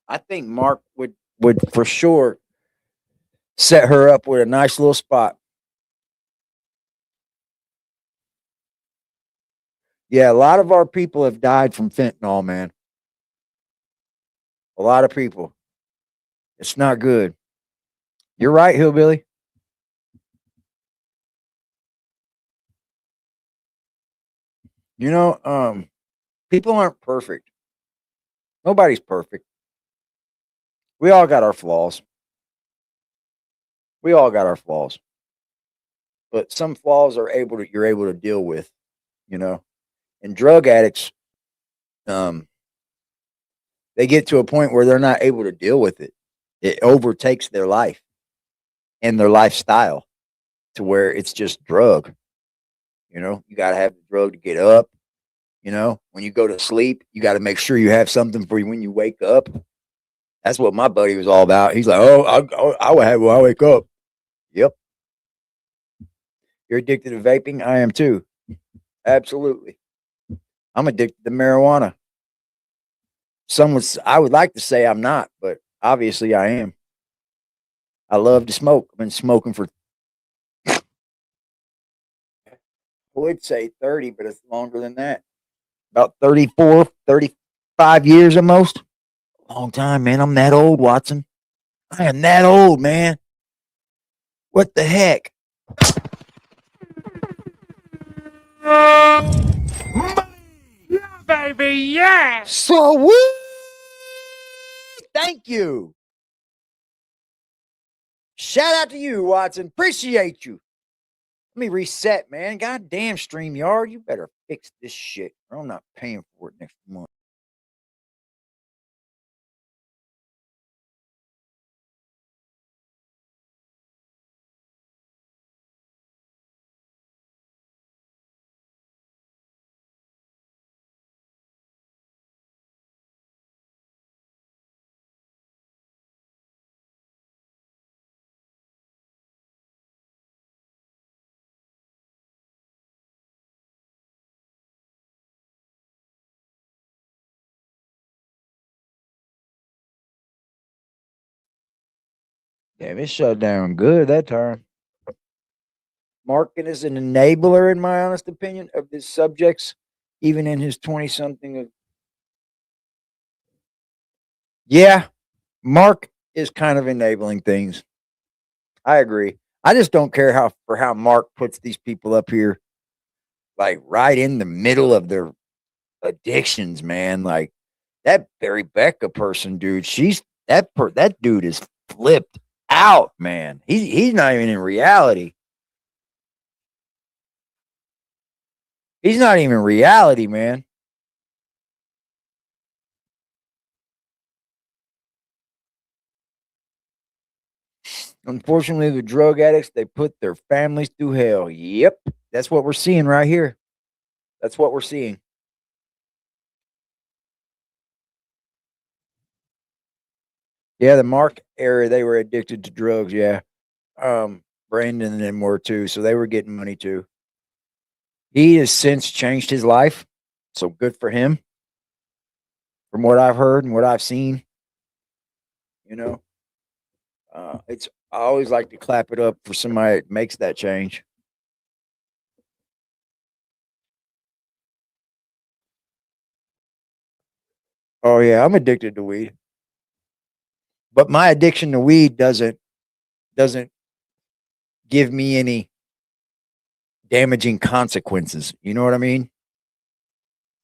I think Mark would for sure set her up with a nice little spot. Yeah, a lot of our people have died from fentanyl, man. A lot of people. It's not good. You're right, Hillbilly. People aren't perfect. Nobody's perfect. We all got our flaws. We all got our flaws. But some flaws you're able to deal with, And drug addicts, they get to a point where they're not able to deal with it. It overtakes their life and their lifestyle to where it's just drug. You got to have the drug to get up. When you go to sleep, you got to make sure you have something for you when you wake up. That's what my buddy was all about. He's like, oh, I will have when I wake up. Yep. You're addicted to vaping? I am too. Absolutely. I'm addicted to marijuana. I would like to say I'm not, but obviously I am. I love to smoke. I've been smoking for, I would say 30, but it's longer than that. About 34, 35 years at most. Long time, man. I'm that old, Watson. I am that old, man. What the heck? Yeah, baby, yeah. So woo! Thank you. Shout out to you, Watson. Appreciate you. Let me reset, man. Goddamn, StreamYard. You better fix this shit, or I'm not paying for it next month. Damn, it shut down good that time. Markin is an enabler, in my honest opinion, of his subjects, even in his 20 something. Yeah, Mark is kind of enabling things. I agree. I just don't care how Mark puts these people up here, like right in the middle of their addictions, man. Like that Barry Becca person, dude. That dude is flipped out, man. He's not even in reality. He's not even reality, man. Unfortunately, the drug addicts, they put their families through hell. Yep. That's what we're seeing right here. That's what we're seeing. Yeah, the Mark area, they were addicted to drugs. Yeah. Brandon and them were too. So they were getting money too. He has since changed his life. So good for him. From what I've heard and what I've seen, you know, I always like to clap it up for somebody that makes that change. Oh yeah, I'm addicted to weed. But my addiction to weed doesn't give me any damaging consequences. You know what I mean?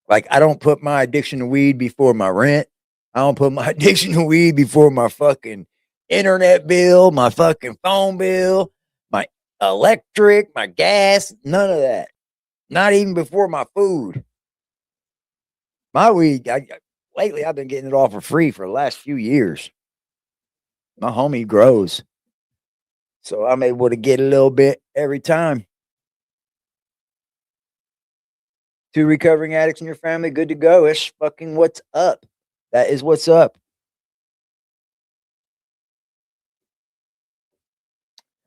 Like I don't put my addiction to weed before my rent. I don't put my addiction to weed before my fucking internet bill, my fucking phone bill, my electric, my gas, none of that. Not even before my food. My weed, lately I've been getting it all for free for the last few years. My homie grows. So I'm able to get a little bit every time. 2 recovering addicts in your family, good to go. It's fucking what's up. That is what's up.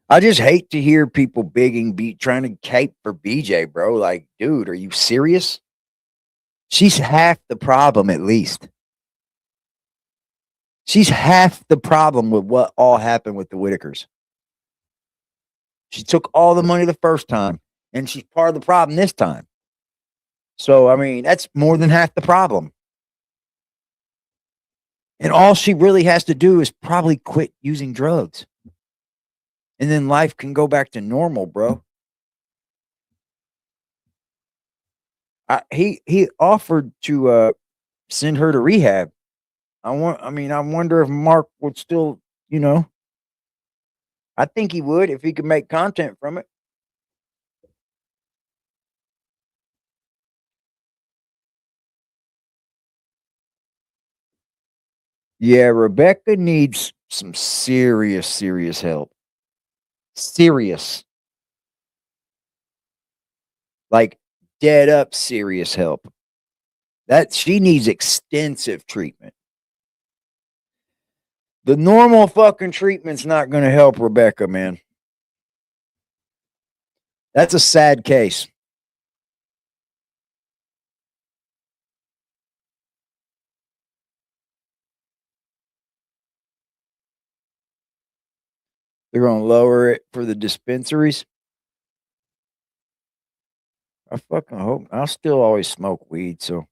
I just hate to hear people trying to cape for BJ, bro. Like, dude, are you serious? She's half the problem, at least. She's half the problem with what all happened with the Whittakers. She took all the money the first time, and she's part of the problem this time. So, I mean, that's more than half the problem. And all she really has to do is probably quit using drugs. And then life can go back to normal, bro. He offered to send her to rehab. I wonder if Mark would still, I think he would if he could make content from it. Yeah, Rebecca needs some serious help. Serious. Like dead up serious help. That she needs extensive treatment. The normal fucking treatment's not going to help Rebecca, man. That's a sad case. They're going to lower it for the dispensaries. I fucking hope. I'll still always smoke weed, so.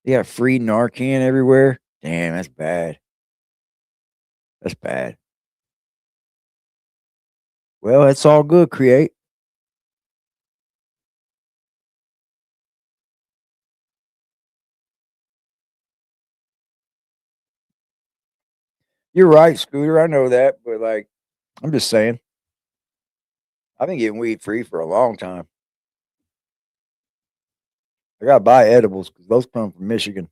They got free Narcan everywhere. Damn, that's bad. That's bad. Well, it's all good, Create. You're right, Scooter. I know that, but like, I'm just saying. I've been getting weed free for a long time. I gotta buy edibles because those come from Michigan.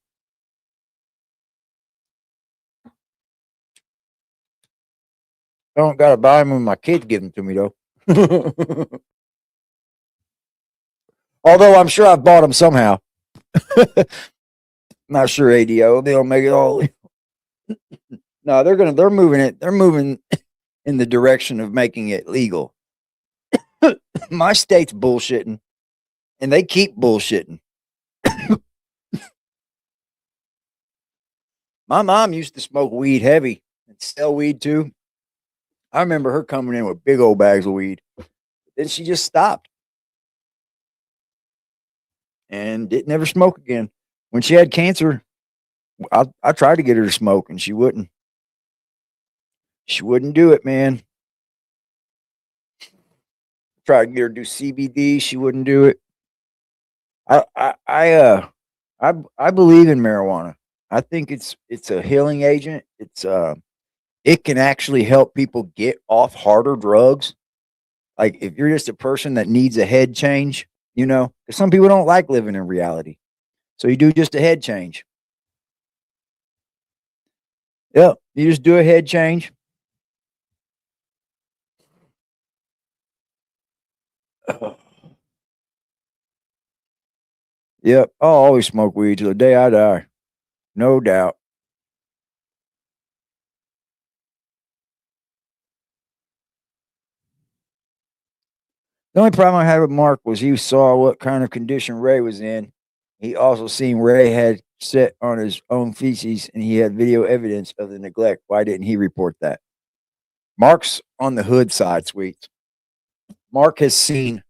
I don't gotta buy them when my kids give them to me though. Although I'm sure I've bought them somehow. Not sure ADO. They don't make it all. No, they're moving it. They're moving in the direction of making it legal. My state's bullshitting, and they keep bullshitting. My mom used to smoke weed heavy and sell weed too. I remember her coming in with big old bags of weed. Then she just stopped and didn't ever smoke again. When she had cancer, I tried to get her to smoke, and she wouldn't. She wouldn't do it, man. Tried to get her to do CBD. She wouldn't do it. I believe in marijuana. I think it's a healing agent. It can actually help people get off harder drugs. Like if you're just a person that needs a head change, because some people don't like living in reality. So you do just a head change. Yeah, you just do a head change. Yep, I'll always smoke weed till the day I die. No doubt. The only problem I had with Mark was he saw what kind of condition Ray was in. He also seen Ray had set on his own feces and he had video evidence of the neglect. Why didn't he report that? Mark's on the hood side, sweets. Mark has seen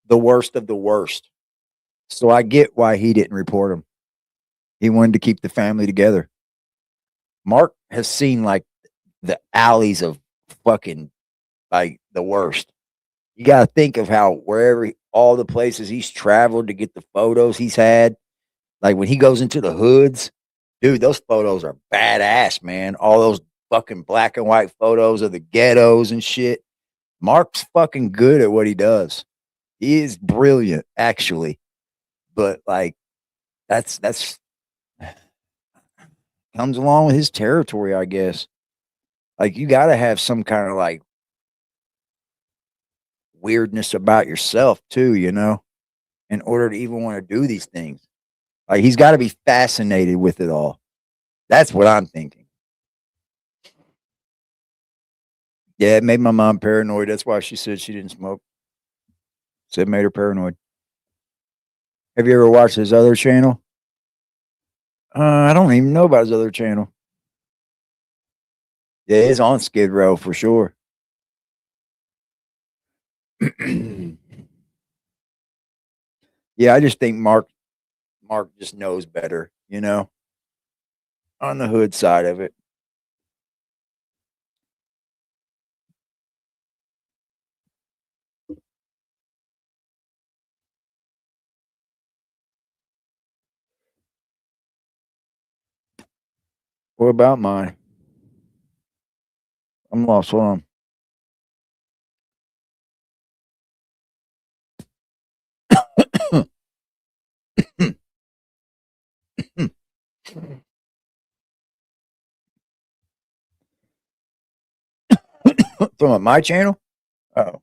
the worst of the worst. So I get why he didn't report him. He wanted to keep the family together. Mark has seen like the alleys of fucking like the worst. You got to think of how wherever all the places he's traveled to get the photos he's had. Like when he goes into the hoods, dude, those photos are badass, man. All those fucking black and white photos of the ghettos and shit. Mark's fucking good at what he does. He is brilliant, actually. But like that's comes along with his territory, I guess. Like you got to have some kind of like weirdness about yourself too, you know, in order to even want to do these things. Like he's got to be fascinated with it all. That's what I'm thinking. Yeah, it made my mom paranoid. That's why she said she didn't smoke. So it made her paranoid. Have you ever watched his other channel? I don't even know about his other channel. Yeah, it's on Skid Row for sure. Yeah, I just think Mark just knows better, you know, on the hood side of it. What about mine? I'm lost. Hold on. From my channel? Oh,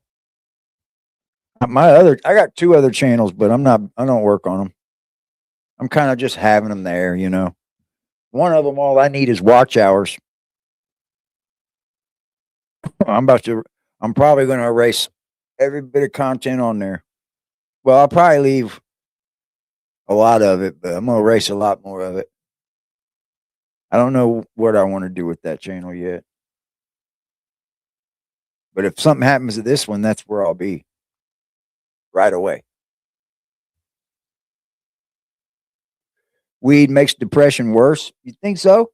I got two other channels, but I don't work on them. I'm kind of just having them there, you know. One of them, all I need is watch hours. I'm probably going to erase every bit of content on there. Well, I'll probably leave a lot of it, but I'm going to erase a lot more of it. I don't know what I want to do with that channel yet. But if something happens to this one, that's where I'll be right away. Weed makes depression worse. You think so?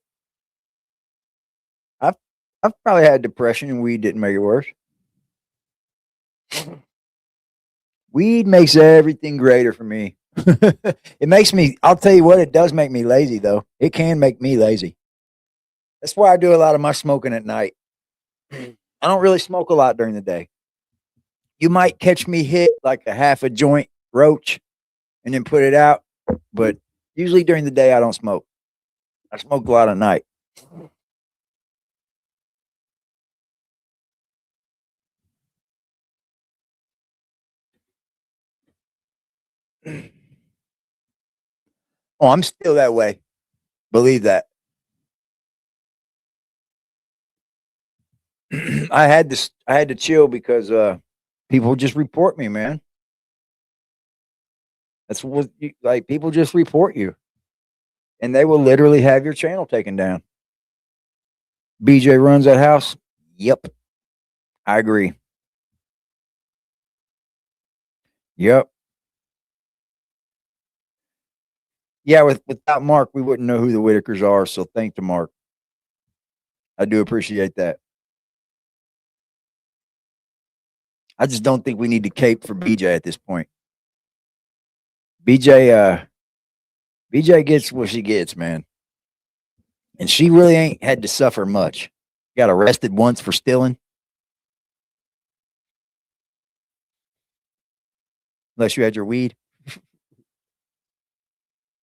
I've I've probably had depression and weed didn't make it worse. Weed makes everything greater for me. It makes me, I'll tell you what, it does make me lazy though. It can make me lazy. That's why I do a lot of my smoking at night. I don't really smoke a lot during the day. You might catch me hit like a half a joint roach and then put it out, but usually during the day I don't smoke. I smoke a lot at night. Oh, I'm still that way. Believe that. I had to chill because people just report me, man. That's what like people just report you and they will literally have your channel taken down. BJ runs that house. Yep. I agree. Yep. Yeah, without Mark, we wouldn't know who the Whittakers are. So thank to Mark. I do appreciate that. I just don't think we need to cape for BJ at this point. BJ gets what she gets, man. And she really ain't had to suffer much. Got arrested once for stealing. Unless you had your weed.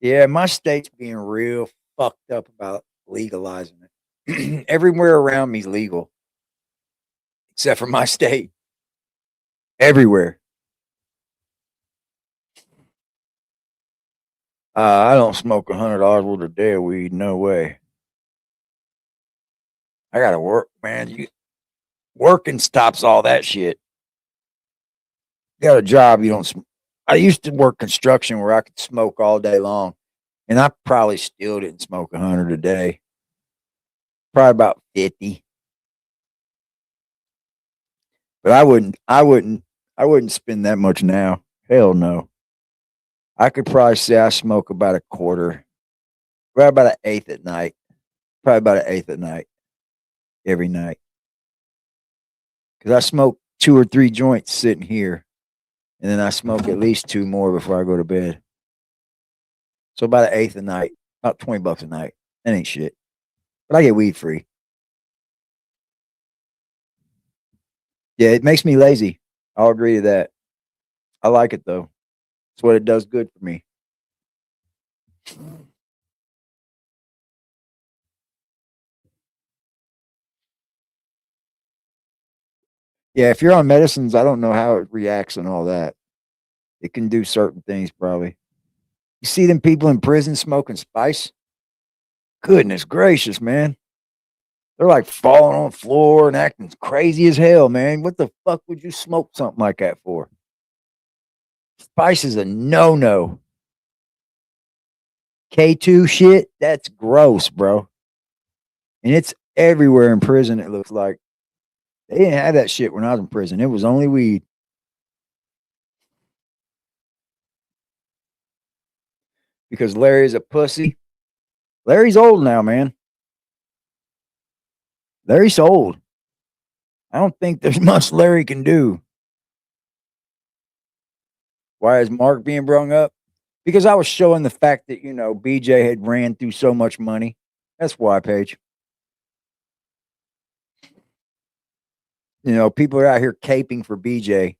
Yeah, my state's being real fucked up about legalizing it. Everywhere around me's legal. Except for my state. Everywhere. I don't smoke $100 worth of day of weed. No way. I gotta work, man. Working stops all that shit. Got a job, you don't. I used to work construction where I could smoke all day long, and I probably still didn't smoke 100 a day. Probably about 50. But I wouldn't spend that much now. Hell no. I could probably say I smoke about a quarter, right about an eighth at night. Probably about an eighth at night, every night. Because I smoke 2 or 3 joints sitting here, and then I smoke at least 2 more before I go to bed. So about an eighth a night, about $20 a night. That ain't shit. But I get weed free. Yeah, it makes me lazy. I'll agree to that. I like it though. It's what it does good for me. Yeah, if you're on medicines, I don't know how it reacts and all that. It can do certain things probably. You see them people in prison smoking spice? Goodness gracious, man. They're like falling on the floor and acting crazy as hell, man. What the fuck would you smoke something like that for? Spice is a no-no. K2 shit, that's gross, bro. And it's everywhere in prison, it looks like. They didn't have that shit when I was in prison. It was only weed. Because Larry's a pussy. Larry's old now, man. Larry's old. I don't think there's much Larry can do. Why is Mark being brung up? Because I was showing the fact that, BJ had ran through so much money. That's why, Paige. People are out here caping for BJ,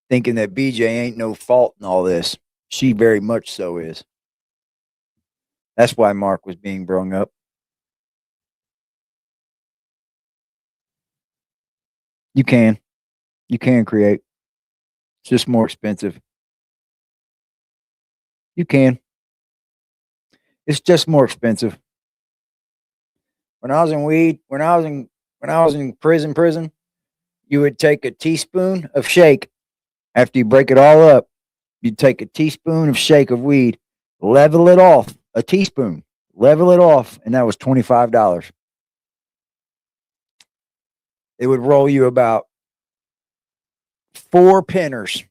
thinking that BJ ain't no fault in all this. She very much so is. That's why Mark was being brung up. You can create. It's just more expensive. You can. It's just more expensive. When I was in prison, you would take a teaspoon of shake. After you break it all up, you'd take a teaspoon of shake of weed, level it off, a teaspoon, level it off, and that was $25. It would roll you about 4 penners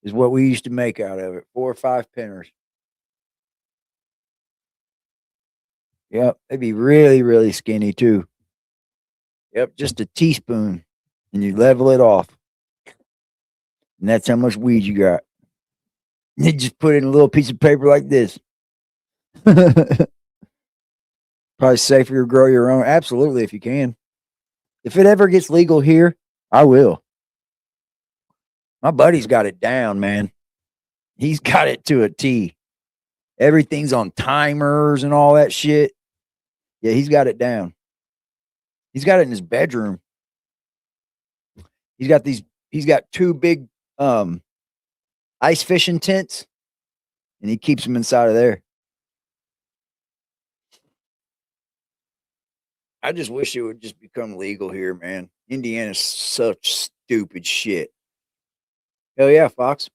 is what we used to make out of it. 4 or 5 penners. Yep, they'd be really, really skinny too. Yep, just a teaspoon, and you level it off. And that's how much weed you got. And you just put it in a little piece of paper like this. Probably safer to grow your own. Absolutely, if you can. If it ever gets legal here, I will. My buddy's got it down, man. He's got it to a T. Everything's on timers and all that shit. Yeah, he's got it down. He's got it in his bedroom. He's got 2 big ice fishing tents, and he keeps them inside of there. I just wish it would just become legal here, man. Indiana's such stupid shit. Hell yeah, Fox.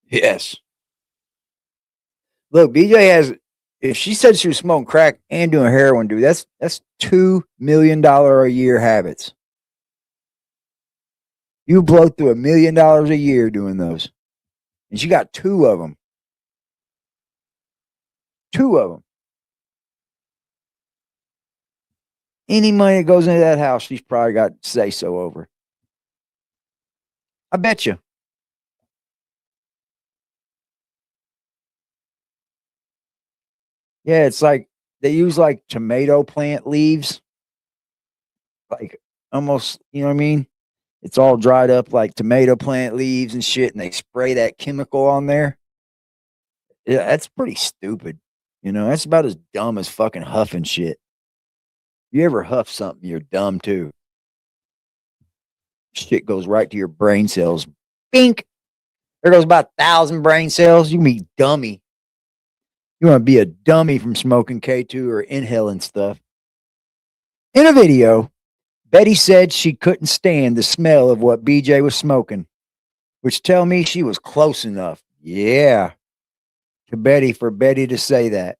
Yes. Look, BJ has, if she said she was smoking crack and doing heroin, dude, that's $2 million a year habits. You blow through $1 million a year doing those. And she got 2 of them. 2 of them. Any money that goes into that house, she's probably got say so over. I bet you. Yeah, it's like they use like tomato plant leaves. Like almost, you know what I mean? It's all dried up like tomato plant leaves and shit, and they spray that chemical on there. Yeah, that's pretty stupid. That's about as dumb as fucking huffing shit. You ever huff something, you're dumb too. Shit goes right to your brain cells. Bink. There goes about 1,000 brain cells. You can be dummy. You want to be a dummy from smoking K2 or inhaling stuff. In a video, Betty said she couldn't stand the smell of what BJ was smoking, which tell me she was close enough. Yeah. To Betty, for Betty to say that.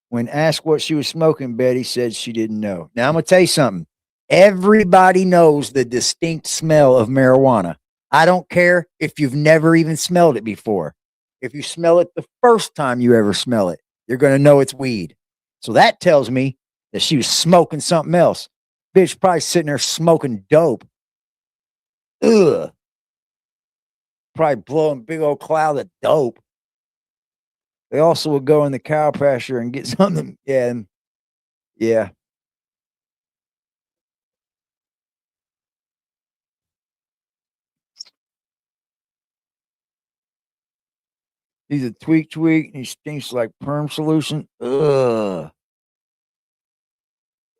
When asked what she was smoking, Betty said she didn't know. Now, I'm going to tell you something. Everybody knows the distinct smell of marijuana. I don't care if you've never even smelled it before. If you smell it the first time you ever smell it, you're going to know it's weed. So that tells me that she was smoking something else. Bitch probably sitting there smoking dope. Ugh. Probably blowing a big old cloud of dope. They also would go in the cow pasture and get something. Yeah. Yeah. He's a tweak and he stinks like perm solution. Ugh.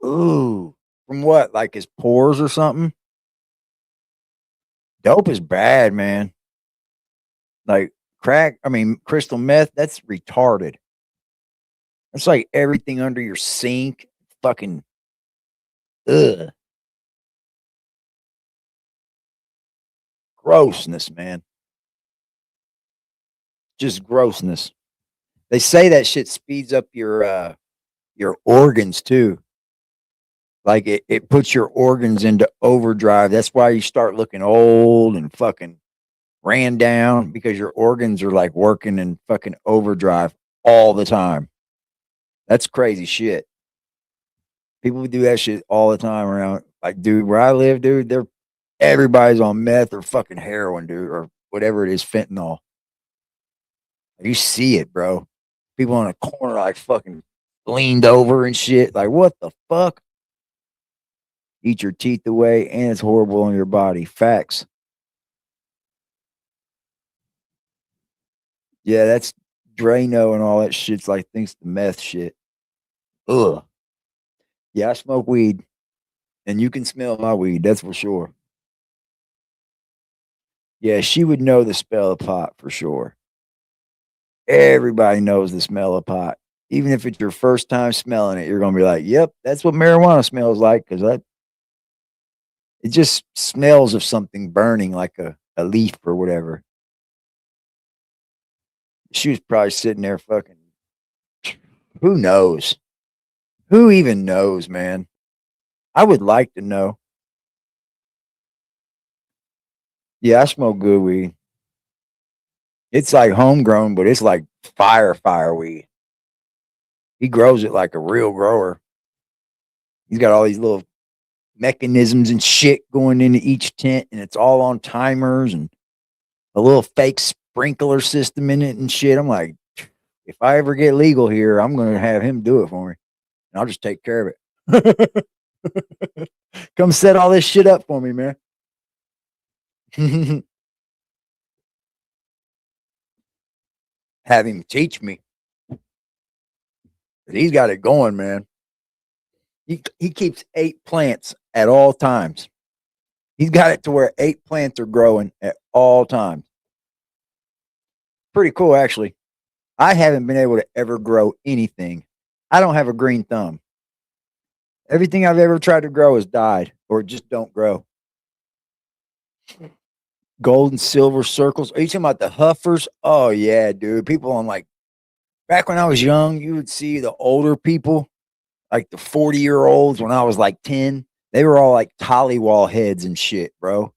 Ooh. From what? Like his pores or something? Dope is bad, man. Like crystal meth, that's retarded. It's like everything under your sink. Fucking ugh. Grossness, man. Just grossness. They say that shit speeds up your organs too. Like it puts your organs into overdrive. That's why you start looking old and fucking ran down because your organs are like working in fucking overdrive all the time. That's crazy shit. People do that shit all the time around. Like, dude, where I live, dude, everybody's on meth or fucking heroin, dude, or whatever it is, fentanyl. You see it, bro. People on a corner like fucking leaned over and shit. Like, what the fuck? Eat your teeth away, and it's horrible on your body. Facts. Yeah, that's Drano and all that shit's like thinks the meth shit. Ugh. Yeah, I smoke weed, and you can smell my weed. That's for sure. Yeah, she would know the smell of pot for sure. Everybody knows the smell of pot. Even if it's your first time smelling it, you're gonna be like, "Yep, that's what marijuana smells like." Because it just smells of something burning, like a leaf or whatever. She was probably sitting there fucking. Who knows? Who even knows, man? I would like to know. Yeah, I smoke good weed. It's like homegrown, but it's like fire weed. He grows it like a real grower. He's got all these little mechanisms and shit going into each tent, and it's all on timers and a little fake sprinkler system in it and shit. I'm like, if I ever get legal here, I'm going to have him do it for me, and I'll just take care of it. Come set all this shit up for me, man. Have him teach me. He's got it going, man. He keeps 8 plants at all times. He's got it to where 8 plants are growing at all times. Pretty cool, actually. I haven't been able to ever grow anything. I don't have a green thumb. Everything I've ever tried to grow has died or just don't grow. Gold and silver circles. Are you talking about the huffers? Oh, yeah, dude. People on like, back when I was young, you would see the older people, like the 40-year-olds when I was like 10. They were all like tollywall heads and shit, bro.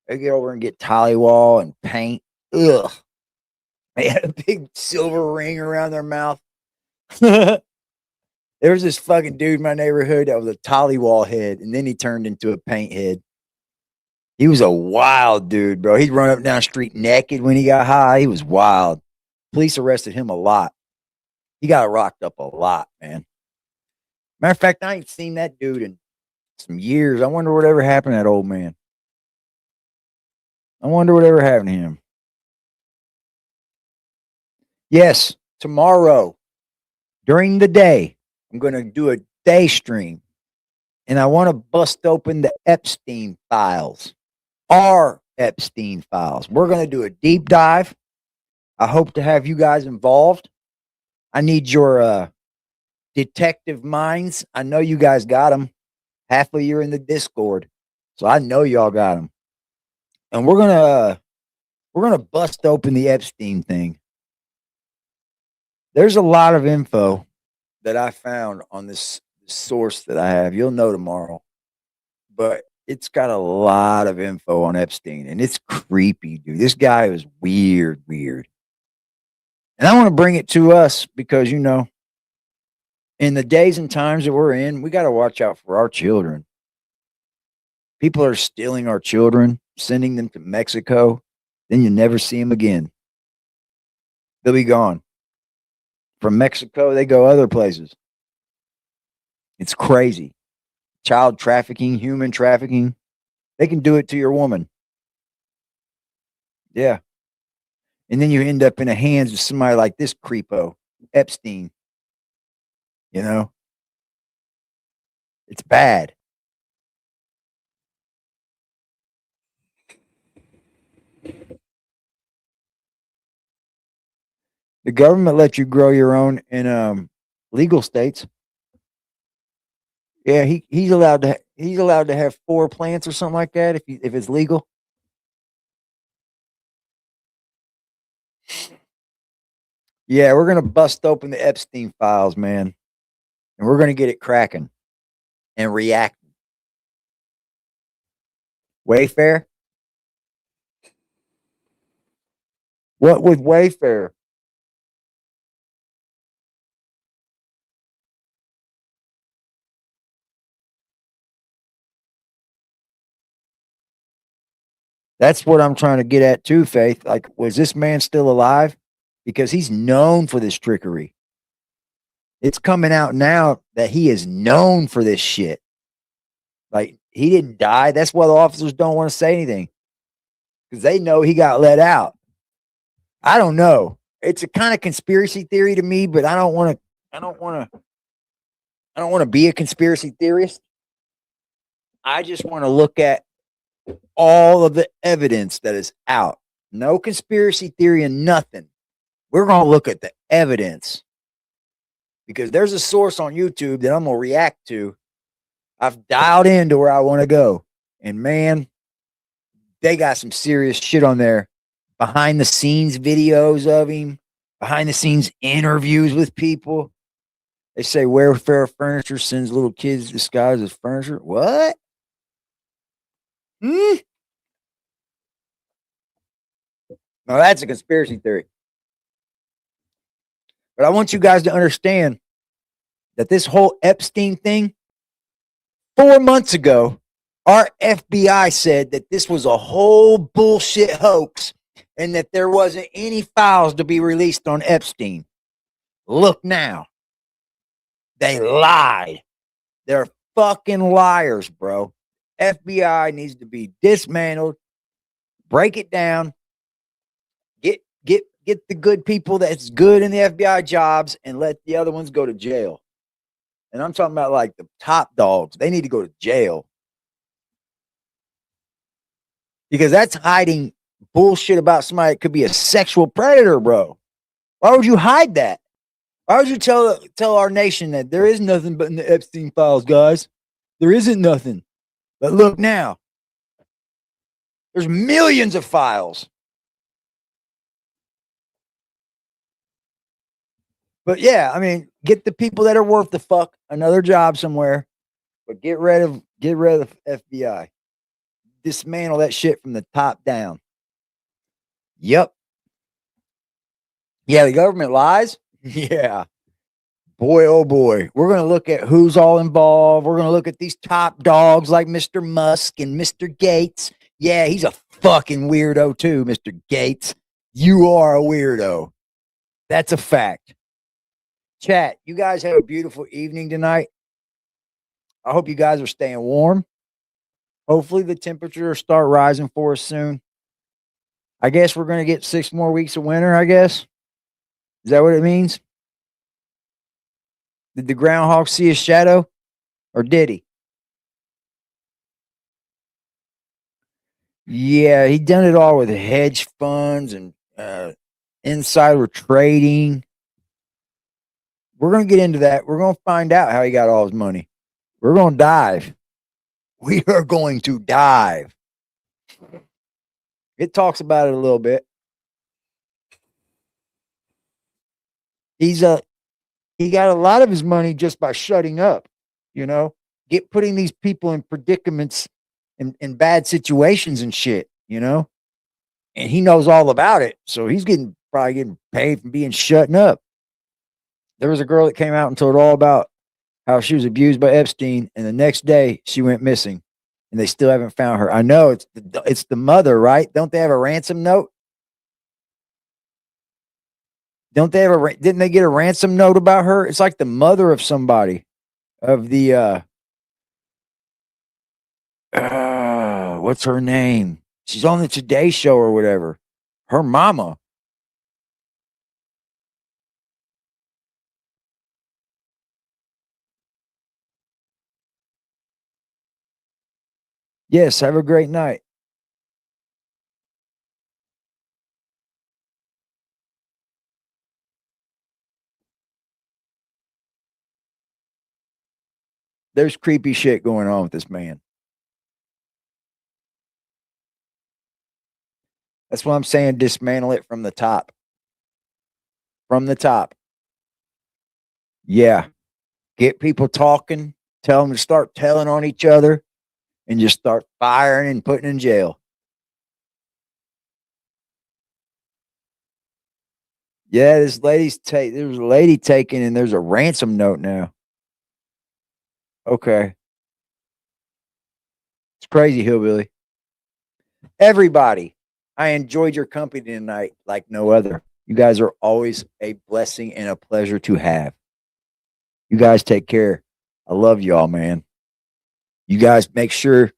They get over and get tollywall and paint. Ugh. They had a big silver ring around their mouth. There was this fucking dude in my neighborhood that was a tollywall head, and then he turned into a paint head. He was a wild dude, bro. He'd run up and down the street naked when he got high. He was wild. Police arrested him a lot. He got rocked up a lot, man. Matter of fact, I ain't seen that dude in some years. I wonder whatever happened to that old man. I wonder whatever happened to him. Yes, tomorrow during the day, I'm going to do a day stream, and I want to bust open the Epstein files, our Epstein files. We're going to do a deep dive. I hope to have you guys involved. I need your detective minds. I know you guys got them. Half of you are in the Discord, so I know y'all got them. And we're gonna bust open the Epstein thing. There's a lot of info that I found on this source that I have. You'll know tomorrow. but it's got a lot of info on Epstein, and it's creepy, dude. This guy was weird, weird. And I want to bring it to us because, you know, in the days and times that we're in, we got to watch out for our children. People are stealing our children, sending them to Mexico. Then you never see them again. They'll be gone. From Mexico, they go other places. It's crazy. Child trafficking, human trafficking. They can do it to your woman. Yeah. And then you end up in the hands of somebody like this creepo, Epstein. You know? It's bad. The government lets you grow your own in legal states. Yeah, he's allowed to have 4 plants or something like that if it's legal. Yeah, we're gonna bust open the Epstein files, man, and we're gonna get it cracking and react. Wayfair? What with Wayfair? That's what I'm trying to get at too, Faith. Like, was this man still alive? Because he's known for this trickery. It's coming out now that he is known for this shit. Like, he didn't die. That's why the officers don't want to say anything. Because they know he got let out. I don't know. It's a kind of conspiracy theory to me, but I don't want to be a conspiracy theorist. I just want to look at all of the evidence that is out. No conspiracy theory and nothing. We're going to look at the evidence because there's a source on YouTube that I'm going to react to. I've dialed into where I want to go. And man, they got some serious shit on there. Behind the scenes videos of him, behind the scenes interviews with people. They say Wayfair Furniture sends little kids disguised as furniture. What? Now that's a conspiracy theory. But I want you guys to understand that this whole Epstein thing, 4 months ago, our FBI said that this was a whole bullshit hoax and that there wasn't any files to be released on Epstein. Look now. They lied. They're fucking liars, bro. FBI needs to be dismantled. Break it down. Get the good people that's good in the FBI jobs and let the other ones go to jail. And I'm talking about like the top dogs. They need to go to jail. Because that's hiding bullshit about somebody that could be a sexual predator, bro. Why would you hide that? Why would you tell our nation that there is nothing but in the Epstein files, guys? There isn't nothing. But look now. There's millions of files. But yeah, I mean, get the people that are worth the fuck another job somewhere. But get rid of the FBI. Dismantle that shit from the top down. Yep. Yeah, the government lies. Yeah. Boy, oh boy. We're going to look at who's all involved. We're going to look at these top dogs like Mr. Musk and Mr. Gates. Yeah, he's a fucking weirdo too, Mr. Gates. You are a weirdo. That's a fact. Chat, you guys have a beautiful evening tonight. I hope you guys are staying warm. Hopefully the temperatures start rising for us soon. I guess we're going to get 6 more weeks of winter, I guess. Is that what it means? Did the groundhog see a shadow? Or did he? Yeah, he done it all with hedge funds and insider trading. We're going to get into that. We're going to find out how he got all his money. We're going to dive. We are going to dive. It talks about it a little bit. He got a lot of his money just by shutting up, you know. putting these people in predicaments in bad situations and shit, you know? And he knows all about it. So he's probably getting paid from being shutting up. There was a girl that came out and told all about how she was abused by Epstein, and the next day she went missing, and they still haven't found her. I know it's the mother, right? Don't they have a ransom note? Don't they have didn't they get a ransom note about her? It's like the mother of somebody, of the what's her name? She's on the Today Show or whatever. Her mama. Yes, have a great night. There's creepy shit going on with this man. That's what I'm saying. Dismantle it from the top. From the top. Yeah. Get people talking. Tell them to start telling on each other and just start firing and putting in jail. Yeah, there was a lady taken, and there's a ransom note now. Okay. It's crazy, hillbilly. Everybody, I enjoyed your company tonight like no other. You guys are always a blessing and a pleasure to have. You guys take care. I love y'all, man. You guys make sure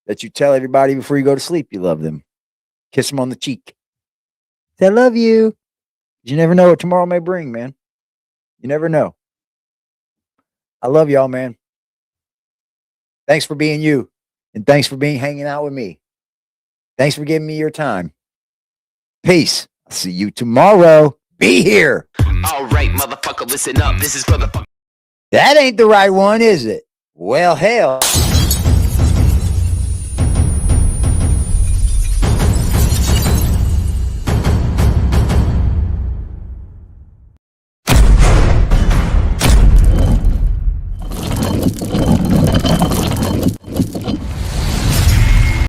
that you tell everybody before you go to sleep you love them. Kiss them on the cheek. Say, I love you. You never know what tomorrow may bring, man. You never know. I love y'all, man. Thanks for being you. And thanks for hanging out with me. Thanks for giving me your time. Peace. I'll see you tomorrow. Be here. All right, motherfucker, listen up. This is for the fuck. That ain't the right one, is it? Well, hell.